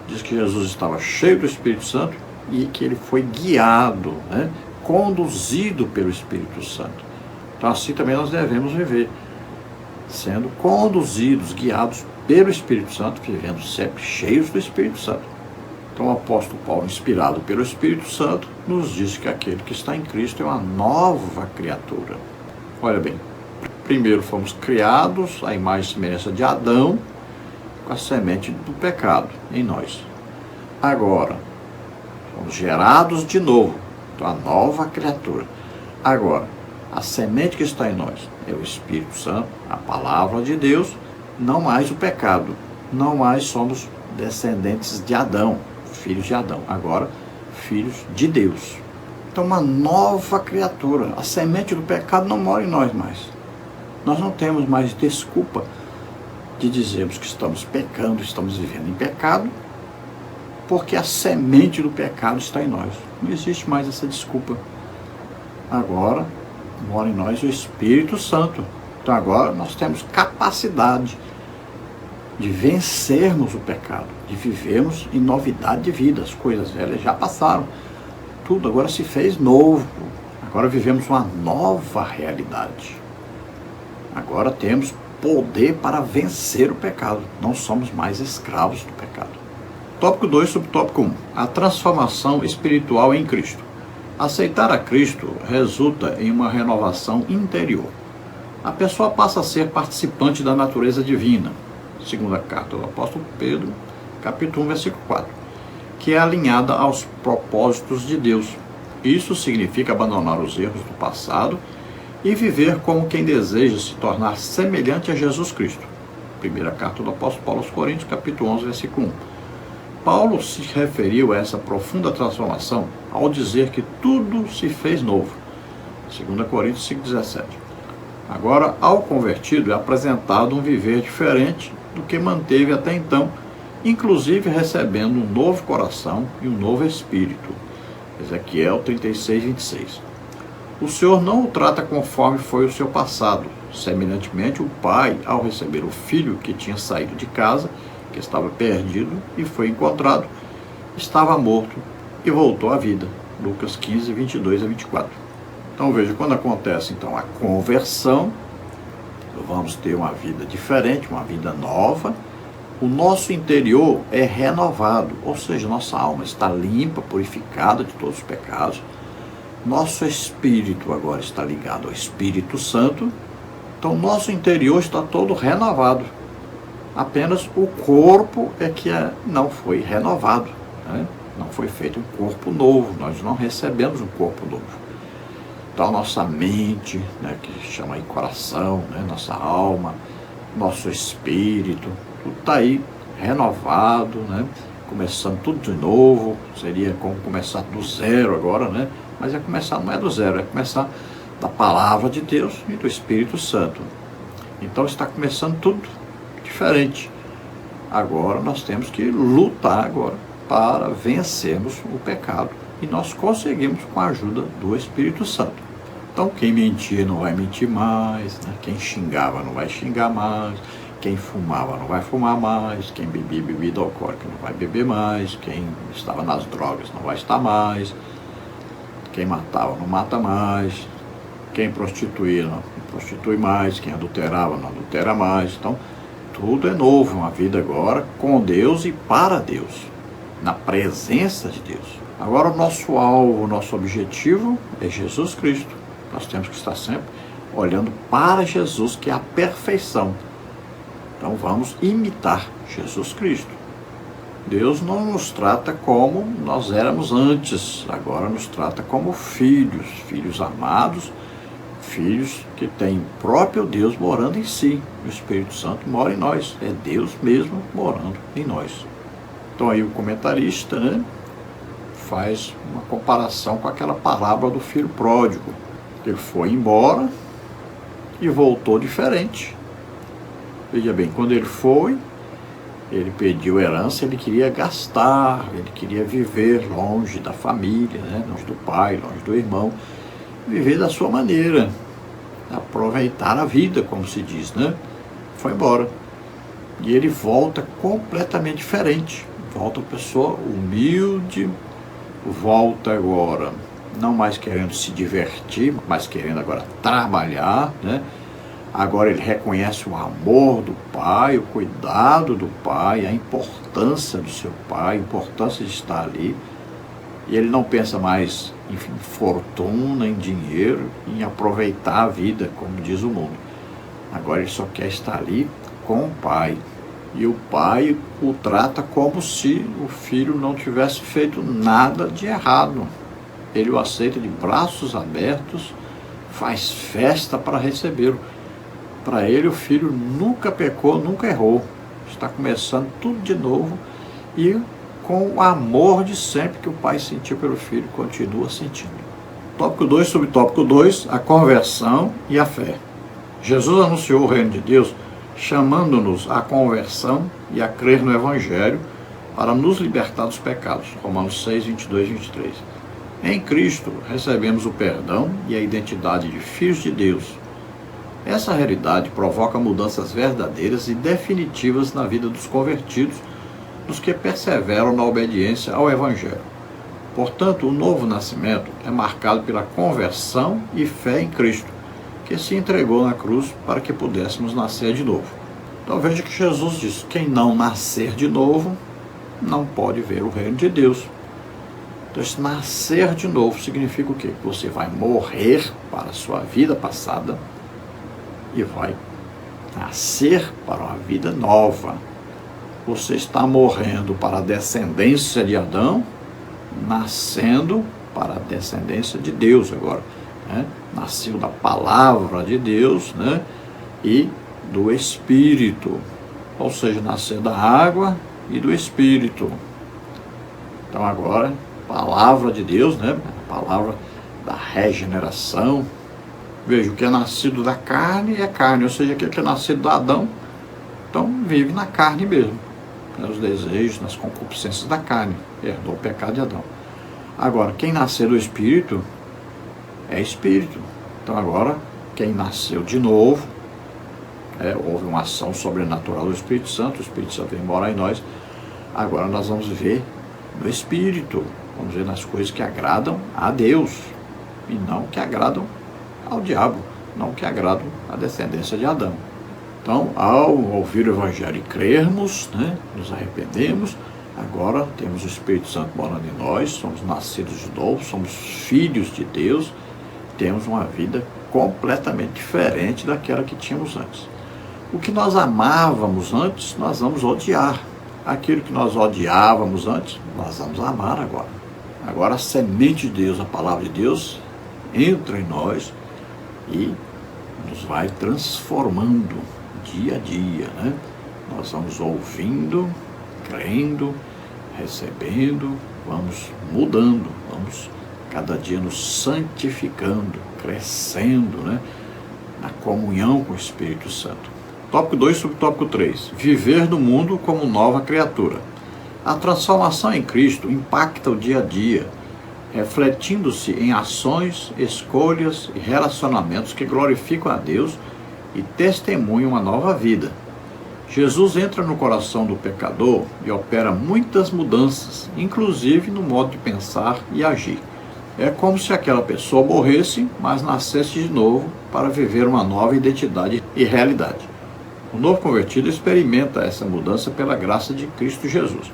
diz que Jesus estava cheio do Espírito Santo e que ele foi guiado, né, conduzido pelo Espírito Santo. Então assim também nós devemos viver, sendo conduzidos, guiados pelo Espírito Santo, vivendo sempre cheios do Espírito Santo. Então o apóstolo Paulo, inspirado pelo Espírito Santo, nos diz que aquele que está em Cristo é uma nova criatura. Olha bem, primeiro fomos criados à imagem e semelhança de Adão, com a semente do pecado em nós. Agora, fomos gerados de novo, então a nova criatura. Agora, a semente que está em nós é o Espírito Santo, a palavra de Deus, não mais o pecado. Não mais somos descendentes de Adão, filhos de Adão. Agora, filhos de Deus. Então, uma nova criatura. A semente do pecado não mora em nós mais. Nós não temos mais desculpa de dizermos que estamos pecando, estamos vivendo em pecado, porque a semente do pecado está em nós. Não existe mais essa desculpa. Agora, mora em nós o Espírito Santo. Então agora nós temos capacidade de vencermos o pecado, de vivermos em novidade de vida. As coisas velhas já passaram, tudo agora se fez novo. Agora vivemos uma nova realidade. Agora temos poder para vencer o pecado. Não somos mais escravos do pecado. Tópico 2, subtópico 1. A transformação espiritual em Cristo. Aceitar a Cristo resulta em uma renovação interior. A pessoa passa a ser participante da natureza divina. Segunda carta do apóstolo Pedro, capítulo 1, versículo 4, que é alinhada aos propósitos de Deus. Isso significa abandonar os erros do passado e viver como quem deseja se tornar semelhante a Jesus Cristo. Primeira carta do apóstolo Paulo aos Coríntios, capítulo 11, versículo 1. Paulo se referiu a essa profunda transformação ao dizer que tudo se fez novo. 2 Coríntios 5,17. Agora, ao convertido, é apresentado um viver diferente do que manteve até então, inclusive recebendo um novo coração e um novo espírito. Ezequiel 36, 26. O Senhor não o trata conforme foi o seu passado. Semelhantemente, o pai, ao receber o filho que tinha saído de casa, que estava perdido e foi encontrado, estava morto e voltou à vida. Lucas 15, 22 a 24. Então veja, quando acontece então a conversão, vamos ter uma vida diferente, uma vida nova, o nosso interior é renovado, ou seja, nossa alma está limpa, purificada de todos os pecados. Nosso espírito agora está ligado ao Espírito Santo, então nosso interior está todo renovado. Apenas o corpo é que não foi renovado, né? Não foi feito um corpo novo, nós não recebemos um corpo novo. Então nossa mente, né, que chama aí coração, né, nossa alma, nosso espírito, tudo está aí renovado, né? Começando tudo de novo, seria como começar do zero agora, né? Mas começar, não é do zero, é começar da palavra de Deus e do Espírito Santo. Então está começando tudo diferente. Agora nós temos que lutar agora para vencermos o pecado. E nós conseguimos com a ajuda do Espírito Santo. Então quem mentia não vai mentir mais, né? Quem xingava não vai xingar mais, quem fumava não vai fumar mais, quem bebia bebida alcoólica não vai beber mais, quem estava nas drogas não vai estar mais, quem matava não mata mais, quem prostituía não prostitui mais, quem adulterava não adultera mais. Então tudo é novo, uma vida agora com Deus e para Deus, na presença de Deus. Agora o nosso alvo, o nosso objetivo é Jesus Cristo. Nós temos que estar sempre olhando para Jesus, que é a perfeição. Então vamos imitar Jesus Cristo. Deus não nos trata como nós éramos antes, agora nos trata como filhos, filhos amados, filhos que têm o próprio Deus morando em si. O Espírito Santo mora em nós, é Deus mesmo morando em nós. Então aí o comentarista, né, faz uma comparação com aquela parábola do filho pródigo. Ele foi embora e voltou diferente. Veja bem, quando ele foi, ele pediu herança, ele queria gastar, ele queria viver longe da família, né? Longe do pai, longe do irmão, viver da sua maneira, aproveitar a vida, como se diz, né? Foi embora. E ele volta completamente diferente, volta pessoa humilde, volta agora não mais querendo se divertir, mas querendo agora trabalhar, né? Agora ele reconhece o amor do pai, o cuidado do pai, a importância do seu pai, a importância de estar ali. E ele não pensa mais em fortuna, em dinheiro, em aproveitar a vida, como diz o mundo. Agora ele só quer estar ali com o pai. E o pai o trata como se o filho não tivesse feito nada de errado. Ele o aceita de braços abertos, faz festa para recebê-lo. Para ele, o filho nunca pecou, nunca errou. Está começando tudo de novo e com o amor de sempre que o pai sentiu pelo filho, continua sentindo. Tópico 2, subtópico 2, a conversão e a fé. Jesus anunciou o reino de Deus chamando-nos à conversão e a crer no Evangelho para nos libertar dos pecados. Romanos 6, 22 e 23. Em Cristo recebemos o perdão e a identidade de filhos de Deus. Essa realidade provoca mudanças verdadeiras e definitivas na vida dos convertidos, dos que perseveram na obediência ao Evangelho. Portanto, o novo nascimento é marcado pela conversão e fé em Cristo, que se entregou na cruz para que pudéssemos nascer de novo. Então veja que Jesus diz: quem não nascer de novo não pode ver o reino de Deus. Então, esse nascer de novo significa o quê? Que você vai morrer para a sua vida passada e vai nascer para uma vida nova. Você está morrendo para a descendência de Adão, nascendo para a descendência de Deus agora, né? Nasceu da palavra de Deus, né? E do Espírito, ou seja, nasceu da água e do Espírito. Então agora, palavra de Deus, né? A palavra da regeneração. Veja, o que é nascido da carne é carne, ou seja, aquele que é nascido do Adão, então vive na carne mesmo, nos desejos, nas concupiscências da carne, herdou o pecado de Adão. Agora, quem nasceu do Espírito é Espírito. Então agora, quem nasceu de novo, houve uma ação sobrenatural do Espírito Santo, o Espírito Santo vem morar em nós. Agora nós vamos viver no Espírito, vamos ver nas coisas que agradam a Deus e não que agradam ao diabo, não que agradam a descendência de Adão. Então, ao ouvir o Evangelho e crermos, né, nos arrependemos, agora temos o Espírito Santo morando em nós, somos nascidos de novo, somos filhos de Deus, temos uma vida completamente diferente daquela que tínhamos antes. O que nós amávamos antes, nós vamos odiar. Aquilo que nós odiávamos antes, nós vamos amar agora. Agora a semente de Deus, a palavra de Deus, entra em nós e nos vai transformando dia a dia, né? Nós vamos ouvindo, crendo, recebendo, vamos mudando, vamos cada dia nos santificando, crescendo, né? Na comunhão com o Espírito Santo. Tópico 2, subtópico 3. Viver no mundo como nova criatura. A transformação em Cristo impacta o dia a dia, refletindo-se em ações, escolhas e relacionamentos que glorificam a Deus e testemunham uma nova vida. Jesus entra no coração do pecador e opera muitas mudanças, inclusive no modo de pensar e agir. É como se aquela pessoa morresse, mas nascesse de novo para viver uma nova identidade e realidade. O novo convertido experimenta essa mudança pela graça de Cristo Jesus.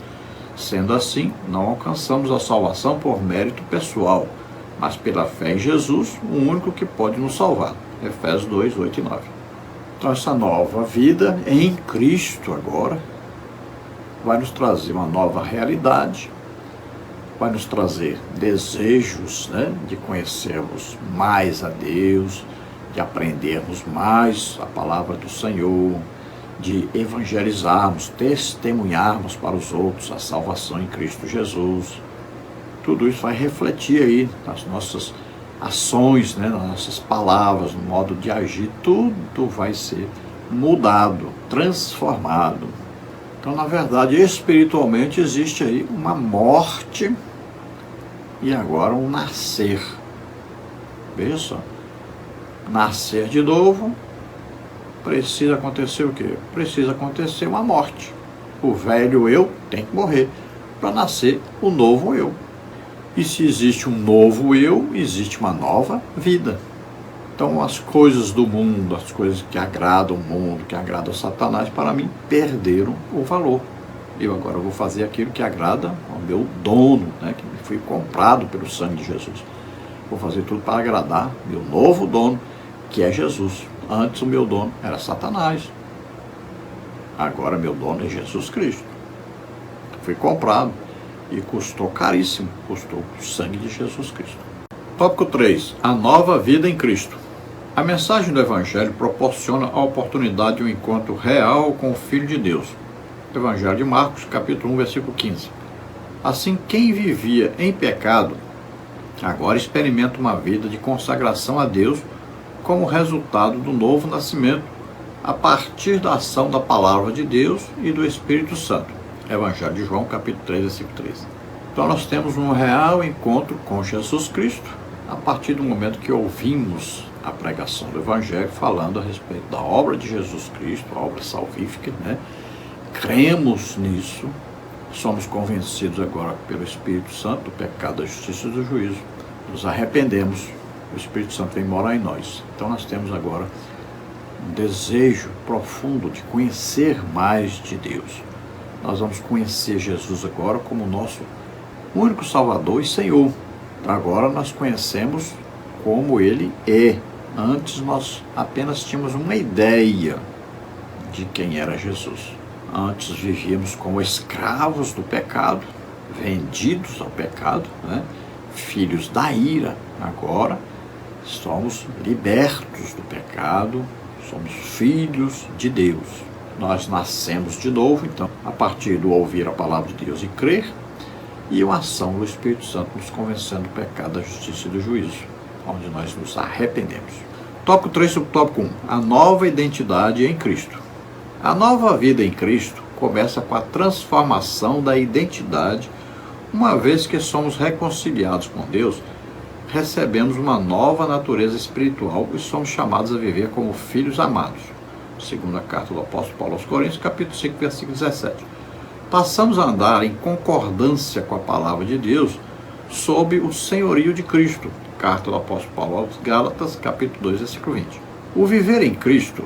Sendo assim, não alcançamos a salvação por mérito pessoal, mas pela fé em Jesus, o único que pode nos salvar. Efésios 2, 8 e 9. Então essa nova vida em Cristo agora vai nos trazer uma nova realidade, vai nos trazer desejos, né, de conhecermos mais a Deus, de aprendermos mais a palavra do Senhor, de evangelizarmos, testemunharmos para os outros a salvação em Cristo Jesus. Tudo isso vai refletir aí nas nossas ações, né, nas nossas palavras, no modo de agir, tudo vai ser mudado, transformado. Então, na verdade, espiritualmente existe aí uma morte e agora um nascer. Veja só, nascer de novo, precisa acontecer o quê? Precisa acontecer uma morte. O velho eu tem que morrer para nascer o novo eu. E se existe um novo eu, existe uma nova vida. Então as coisas do mundo, as coisas que agradam o mundo, que agradam Satanás, para mim perderam o valor. Eu agora vou fazer aquilo que agrada ao meu dono, né, que me foi comprado pelo sangue de Jesus. Vou fazer tudo para agradar meu novo dono, que é Jesus. Antes o meu dono era Satanás. Agora meu dono é Jesus Cristo. Fui comprado e custou caríssimo, custou o sangue de Jesus Cristo. Tópico 3. A nova vida em Cristo. A mensagem do Evangelho proporciona a oportunidade de um encontro real com o Filho de Deus. Evangelho de Marcos, capítulo 1, versículo 15. Assim, quem vivia em pecado, agora experimenta uma vida de consagração a Deus como resultado do novo nascimento, a partir da ação da palavra de Deus e do Espírito Santo. Evangelho de João, capítulo 3, versículo 13. Então nós temos um real encontro com Jesus Cristo, a partir do momento que ouvimos a pregação do Evangelho, falando a respeito da obra de Jesus Cristo, a obra salvífica, né? Cremos nisso, somos convencidos agora pelo Espírito Santo do pecado, da justiça e do juízo, nos arrependemos, o Espírito Santo vem morar em nós. Então nós temos agora um desejo profundo de conhecer mais de Deus. Nós vamos conhecer Jesus agora como nosso único Salvador e Senhor. Agora nós conhecemos como Ele é. Antes nós apenas tínhamos uma ideia de quem era Jesus. Antes vivíamos como escravos do pecado, vendidos ao pecado, né? Filhos da ira. Agora somos libertos do pecado, somos filhos de Deus. Nós nascemos de novo, então, a partir do ouvir a palavra de Deus e crer, e uma ação do Espírito Santo nos convencendo do pecado, da justiça e do juízo, onde nós nos arrependemos. Tópico 3, subtópico 1. A nova identidade em Cristo. A nova vida em Cristo começa com a transformação da identidade, uma vez que somos reconciliados com Deus, recebemos uma nova natureza espiritual e somos chamados a viver como filhos amados. Segunda carta do apóstolo Paulo aos Coríntios, capítulo 5, versículo 17. Passamos a andar em concordância com a palavra de Deus sob o senhorio de Cristo. Carta do apóstolo Paulo aos Gálatas, capítulo 2, versículo 20. O viver em Cristo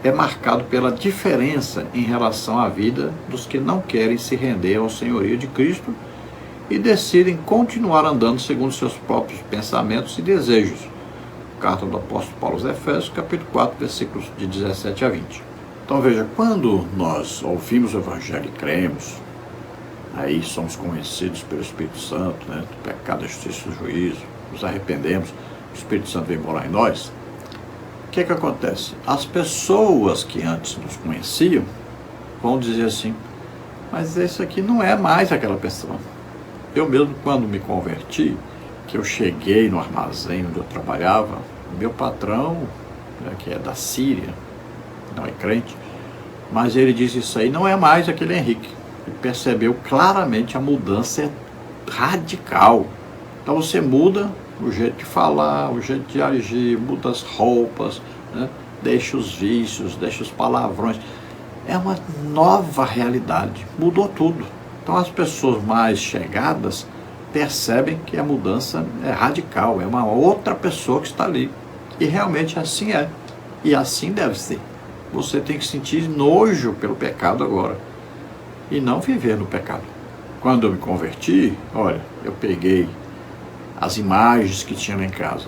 é marcado pela diferença em relação à vida dos que não querem se render ao senhorio de Cristo e decidem continuar andando segundo seus próprios pensamentos e desejos. Carta do apóstolo Paulo aos Efésios, capítulo 4, versículos de 17 a 20. Então veja, quando nós ouvimos o Evangelho e cremos, aí somos convencidos pelo Espírito Santo, né, do pecado, da justiça e do juízo, nos arrependemos, o Espírito Santo vem morar em nós. O que acontece? As pessoas que antes nos conheciam vão dizer assim, mas esse aqui não é mais aquela pessoa. Eu mesmo, quando me converti, que eu cheguei no armazém onde eu trabalhava, meu patrão, né, que é da Síria, não é crente, mas ele disse, isso aí não é mais aquele Henrique. Ele percebeu claramente a mudança radical. Então você muda o jeito de falar, o jeito de agir, muda as roupas, né? Deixa os vícios, deixa os palavrões. É uma nova realidade, mudou tudo. Então as pessoas mais chegadas percebem que a mudança é radical, é uma outra pessoa que está ali. E realmente assim é. E assim deve ser. Você tem que sentir nojo pelo pecado agora. E não viver no pecado. Quando eu me converti, olha, eu peguei as imagens que tinha lá em casa,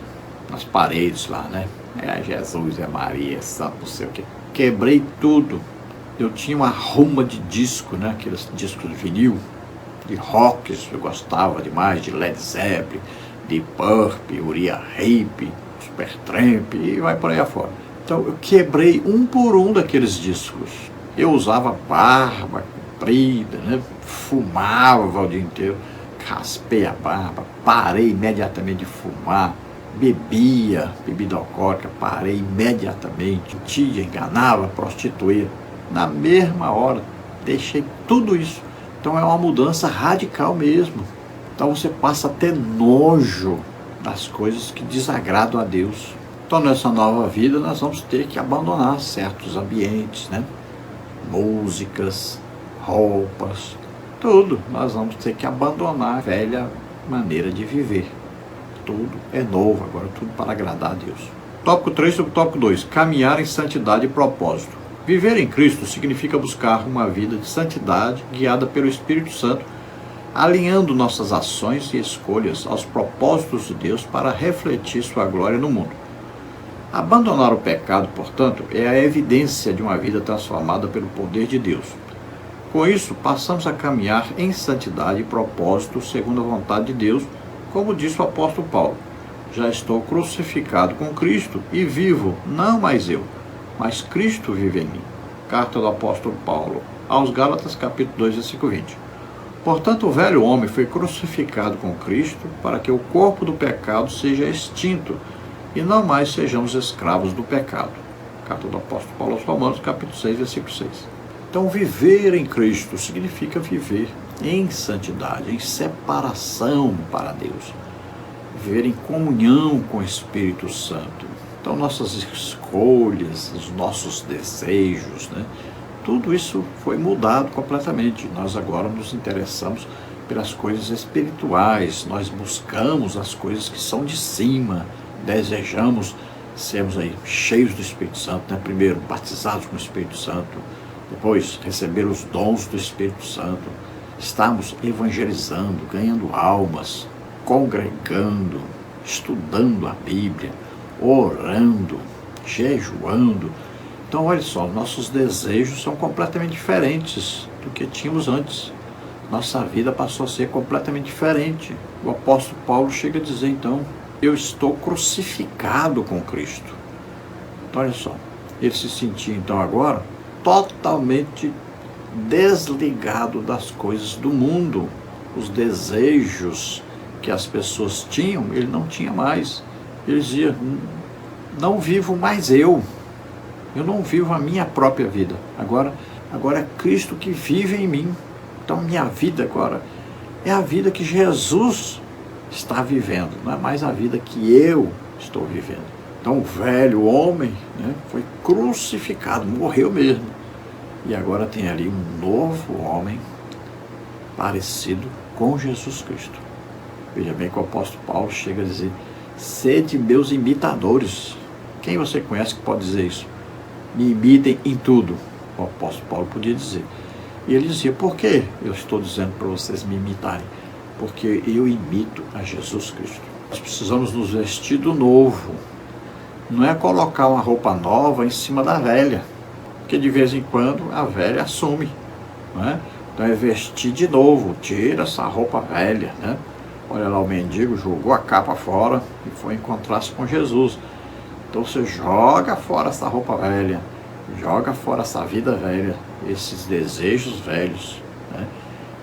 nas paredes lá, né? É Jesus, é Maria, é Santo, não sei o quê. Quebrei tudo. Eu tinha uma arruma de disco, né? Aqueles discos de vinil, de rock, eu gostava demais, de Led Zeppelin, de Purple, Uriah Heep, Supertramp, e vai por aí afora. Então eu quebrei um por um daqueles discos. Eu usava barba comprida, né? Fumava o dia inteiro, raspei a barba, parei imediatamente de fumar, bebia bebida alcoólica, parei imediatamente, mentia, enganava, prostituía, na mesma hora, deixei tudo isso. Então é uma mudança radical mesmo. Então você passa a ter nojo das coisas que desagradam a Deus. Então nessa nova vida nós vamos ter que abandonar certos ambientes, né? Músicas, roupas, tudo. Nós vamos ter que abandonar a velha maneira de viver. Tudo é novo, agora tudo para agradar a Deus. Tópico 3 sobre tópico 2. Caminhar em santidade e propósito. Viver em Cristo significa buscar uma vida de santidade guiada pelo Espírito Santo, alinhando nossas ações e escolhas aos propósitos de Deus para refletir sua glória no mundo. Abandonar o pecado, portanto, é a evidência de uma vida transformada pelo poder de Deus. Com isso, passamos a caminhar em santidade e propósito segundo a vontade de Deus, como disse o apóstolo Paulo. Já estou crucificado com Cristo e vivo, não mais eu, mas Cristo vive em mim. Carta do apóstolo Paulo aos Gálatas, capítulo 2, versículo 20. Portanto, o velho homem foi crucificado com Cristo para que o corpo do pecado seja extinto e não mais sejamos escravos do pecado. Carta do apóstolo Paulo aos Romanos, capítulo 6, versículo 6. Então, viver em Cristo significa viver em santidade, em separação para Deus. Viver em comunhão com o Espírito Santo. Então, nossas escolhas, os nossos desejos, né? Tudo isso foi mudado completamente. Nós agora nos interessamos pelas coisas espirituais, nós buscamos as coisas que são de cima, desejamos sermos aí cheios do Espírito Santo, né? Primeiro batizados com o Espírito Santo, depois receber os dons do Espírito Santo, estamos evangelizando, ganhando almas, congregando, estudando a Bíblia, orando, jejuando. Então, olha só, nossos desejos são completamente diferentes do que tínhamos antes. Nossa vida passou a ser completamente diferente. O apóstolo Paulo chega a dizer, então, eu estou crucificado com Cristo. Então, olha só, ele se sentia, então, agora, totalmente desligado das coisas do mundo. Os desejos que as pessoas tinham, ele não tinha mais. Ele dizia, não vivo mais eu não vivo a minha própria vida, agora é Cristo que vive em mim. Então minha vida agora é a vida que Jesus está vivendo, não é mais a vida que eu estou vivendo. Então o velho homem, né, foi crucificado, morreu mesmo, e agora tem ali um novo homem parecido com Jesus Cristo. Veja bem que o apóstolo Paulo chega a dizer, sede meus imitadores. Quem você conhece que pode dizer isso? me imitem em tudo. O apóstolo Paulo podia dizer. E ele dizia, por que eu estou dizendo para vocês me imitarem? Porque eu imito a Jesus Cristo. Nós precisamos nos vestir do novo. Não é colocar uma roupa nova em cima da velha, porque de vez em quando a velha assume, não é? Então é vestir de novo, tira essa roupa velha, né? Olha lá, o mendigo jogou a capa fora e foi encontrar-se com Jesus. Então você joga fora essa roupa velha, joga fora essa vida velha, esses desejos velhos, né?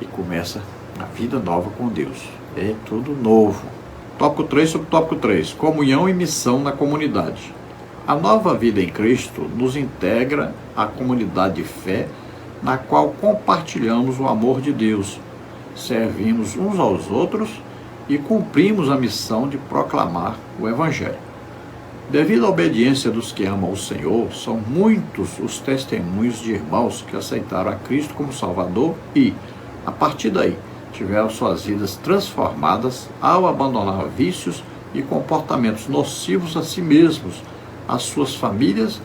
E começa a vida nova com Deus. É tudo novo. Tópico 3 sobre tópico 3. Comunhão e missão na comunidade. A nova vida em Cristo nos integra à comunidade de fé, na qual compartilhamos o amor de Deus, servimos uns aos outros e cumprimos a missão de proclamar o Evangelho. Devido à obediência dos que amam o Senhor, são muitos os testemunhos de irmãos que aceitaram a Cristo como Salvador e, a partir daí, tiveram suas vidas transformadas ao abandonar vícios e comportamentos nocivos a si mesmos, às suas famílias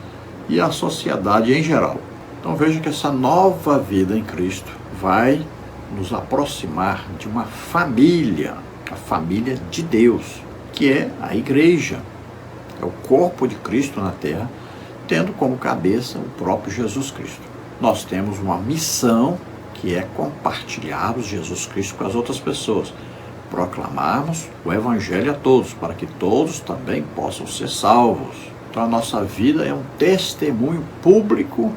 e à sociedade em geral. Então veja que essa nova vida em Cristo vai nos aproximar de uma família, a família de Deus, que é a igreja. É o corpo de Cristo na terra, tendo como cabeça o próprio Jesus Cristo. Nós temos uma missão que é compartilharmos Jesus Cristo com as outras pessoas, proclamarmos o Evangelho a todos, para que todos também possam ser salvos. Então a nossa vida é um testemunho público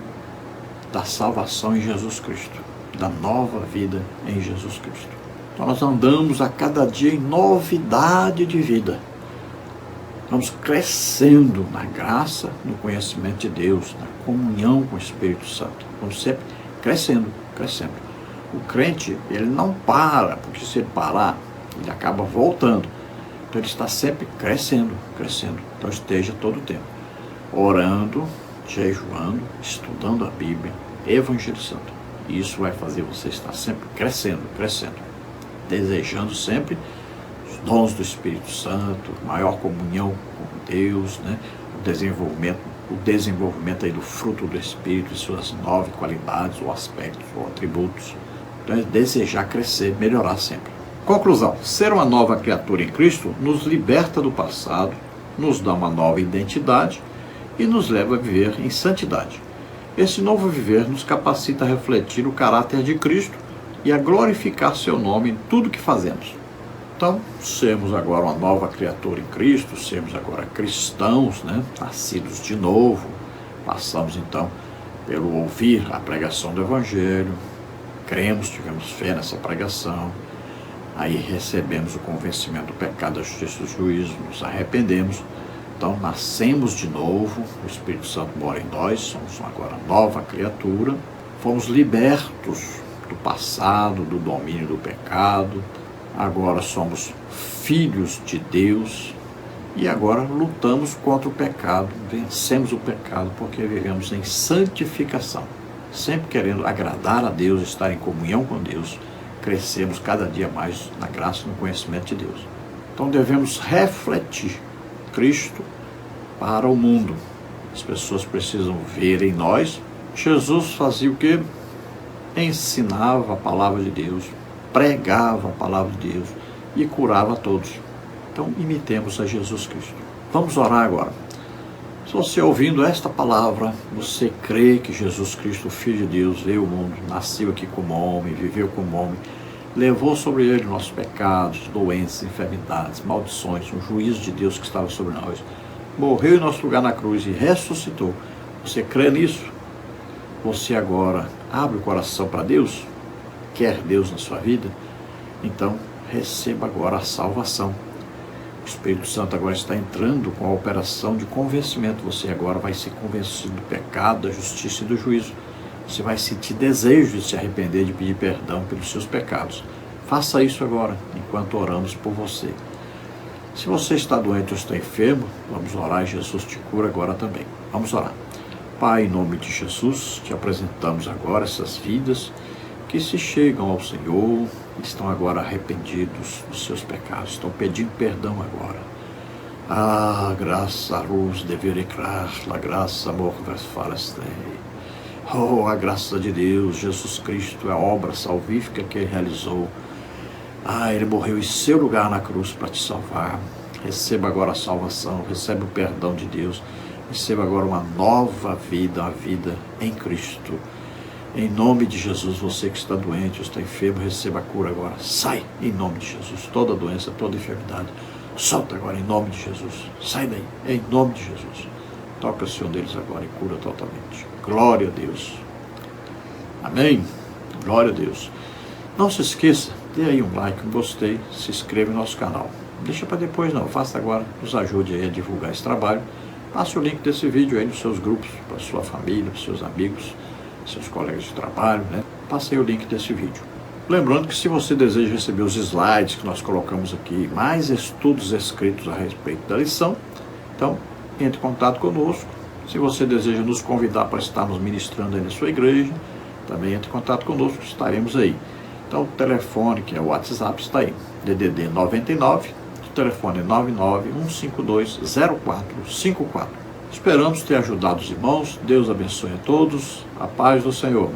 da salvação em Jesus Cristo, da nova vida em Jesus Cristo. Então nós andamos a cada dia em novidade de vida. Vamos crescendo na graça, no conhecimento de Deus, na comunhão com o Espírito Santo. Vamos sempre crescendo. O crente, ele não para, porque se ele parar, ele acaba voltando. Então ele está sempre crescendo. Então esteja todo o tempo orando, jejuando, estudando a Bíblia, evangelizando. E isso vai fazer você estar sempre crescendo, desejando sempre os dons do Espírito Santo, maior comunhão com Deus, né? O desenvolvimento aí do fruto do Espírito e suas 9 qualidades, ou aspectos, ou atributos. Então é desejar crescer, melhorar sempre. Conclusão: ser uma nova criatura em Cristo nos liberta do passado, nos dá uma nova identidade e nos leva a viver em santidade. Esse novo viver nos capacita a refletir o caráter de Cristo e a glorificar seu nome em tudo que fazemos. Então, sermos agora uma nova criatura em Cristo, sermos agora cristãos, né? Nascidos de novo, passamos então pelo ouvir a pregação do Evangelho, cremos, tivemos fé nessa pregação, aí recebemos o convencimento do pecado, da justiça e do juízo, nos arrependemos, então nascemos de novo, o Espírito Santo mora em nós, somos agora nova criatura, fomos libertos do passado, do domínio do pecado, agora somos filhos de Deus e agora lutamos contra o pecado, vencemos o pecado porque vivemos em santificação, sempre querendo agradar a Deus, estar em comunhão com Deus, crescemos cada dia mais na graça e no conhecimento de Deus. Então devemos refletir Cristo para o mundo. As pessoas precisam ver em nós. Jesus fazia o quê? Ensinava a palavra de Deus, pregava a palavra de Deus e curava a todos. Então imitemos a Jesus Cristo. Vamos orar agora. Se você ouvindo esta palavra, você crê que Jesus Cristo, o Filho de Deus, veio ao mundo, nasceu aqui como homem, viveu como homem, levou sobre ele nossos pecados, doenças, enfermidades, maldições, o juízo de Deus que estava sobre nós, morreu em nosso lugar na cruz e ressuscitou. Você crê nisso? Você agora abre o coração para Deus? Quer Deus na sua vida? Então receba agora a salvação. O Espírito Santo agora está entrando com a operação de convencimento. Você agora vai ser convencido do pecado, da justiça e do juízo. Você vai sentir desejo de se arrepender, de pedir perdão pelos seus pecados. Faça isso agora, enquanto oramos por você. Se você está doente ou está enfermo, vamos orar e Jesus te cura agora também. Vamos orar. Pai, em nome de Jesus, te apresentamos agora essas vidas que se chegam ao Senhor, estão agora arrependidos dos seus pecados, estão pedindo perdão agora. Ah, graça, luz, dever e la graça, amor, farastei. Oh, a graça de Deus, Jesus Cristo, é a obra salvífica que Ele realizou. Ah, Ele morreu em seu lugar na cruz para te salvar. Receba agora a salvação, receba o perdão de Deus. Receba agora uma nova vida, a vida em Cristo. Em nome de Jesus, você que está doente, está enfermo, receba a cura agora. Sai, em nome de Jesus. Toda doença, toda enfermidade, solta agora, em nome de Jesus. Sai daí, em nome de Jesus. Toca o Senhor deles agora e cura totalmente. Glória a Deus. Amém. Glória a Deus. Não se esqueça, dê aí um like, um gostei, se inscreva no nosso canal. Não deixa para depois não, faça agora, nos ajude aí a divulgar esse trabalho. Passe o link desse vídeo aí nos seus grupos, para sua família, para seus amigos, seus colegas de trabalho, né? Passe aí o link desse vídeo. Lembrando que se você deseja receber os slides que nós colocamos aqui, mais estudos escritos a respeito da lição, então entre em contato conosco. Se você deseja nos convidar para estarmos ministrando aí na sua igreja, também entre em contato conosco, estaremos aí. Então o telefone, que é o WhatsApp, está aí, DDD 99, o telefone é 991520454. Esperamos ter ajudado os irmãos. Deus abençoe a todos. A paz do Senhor.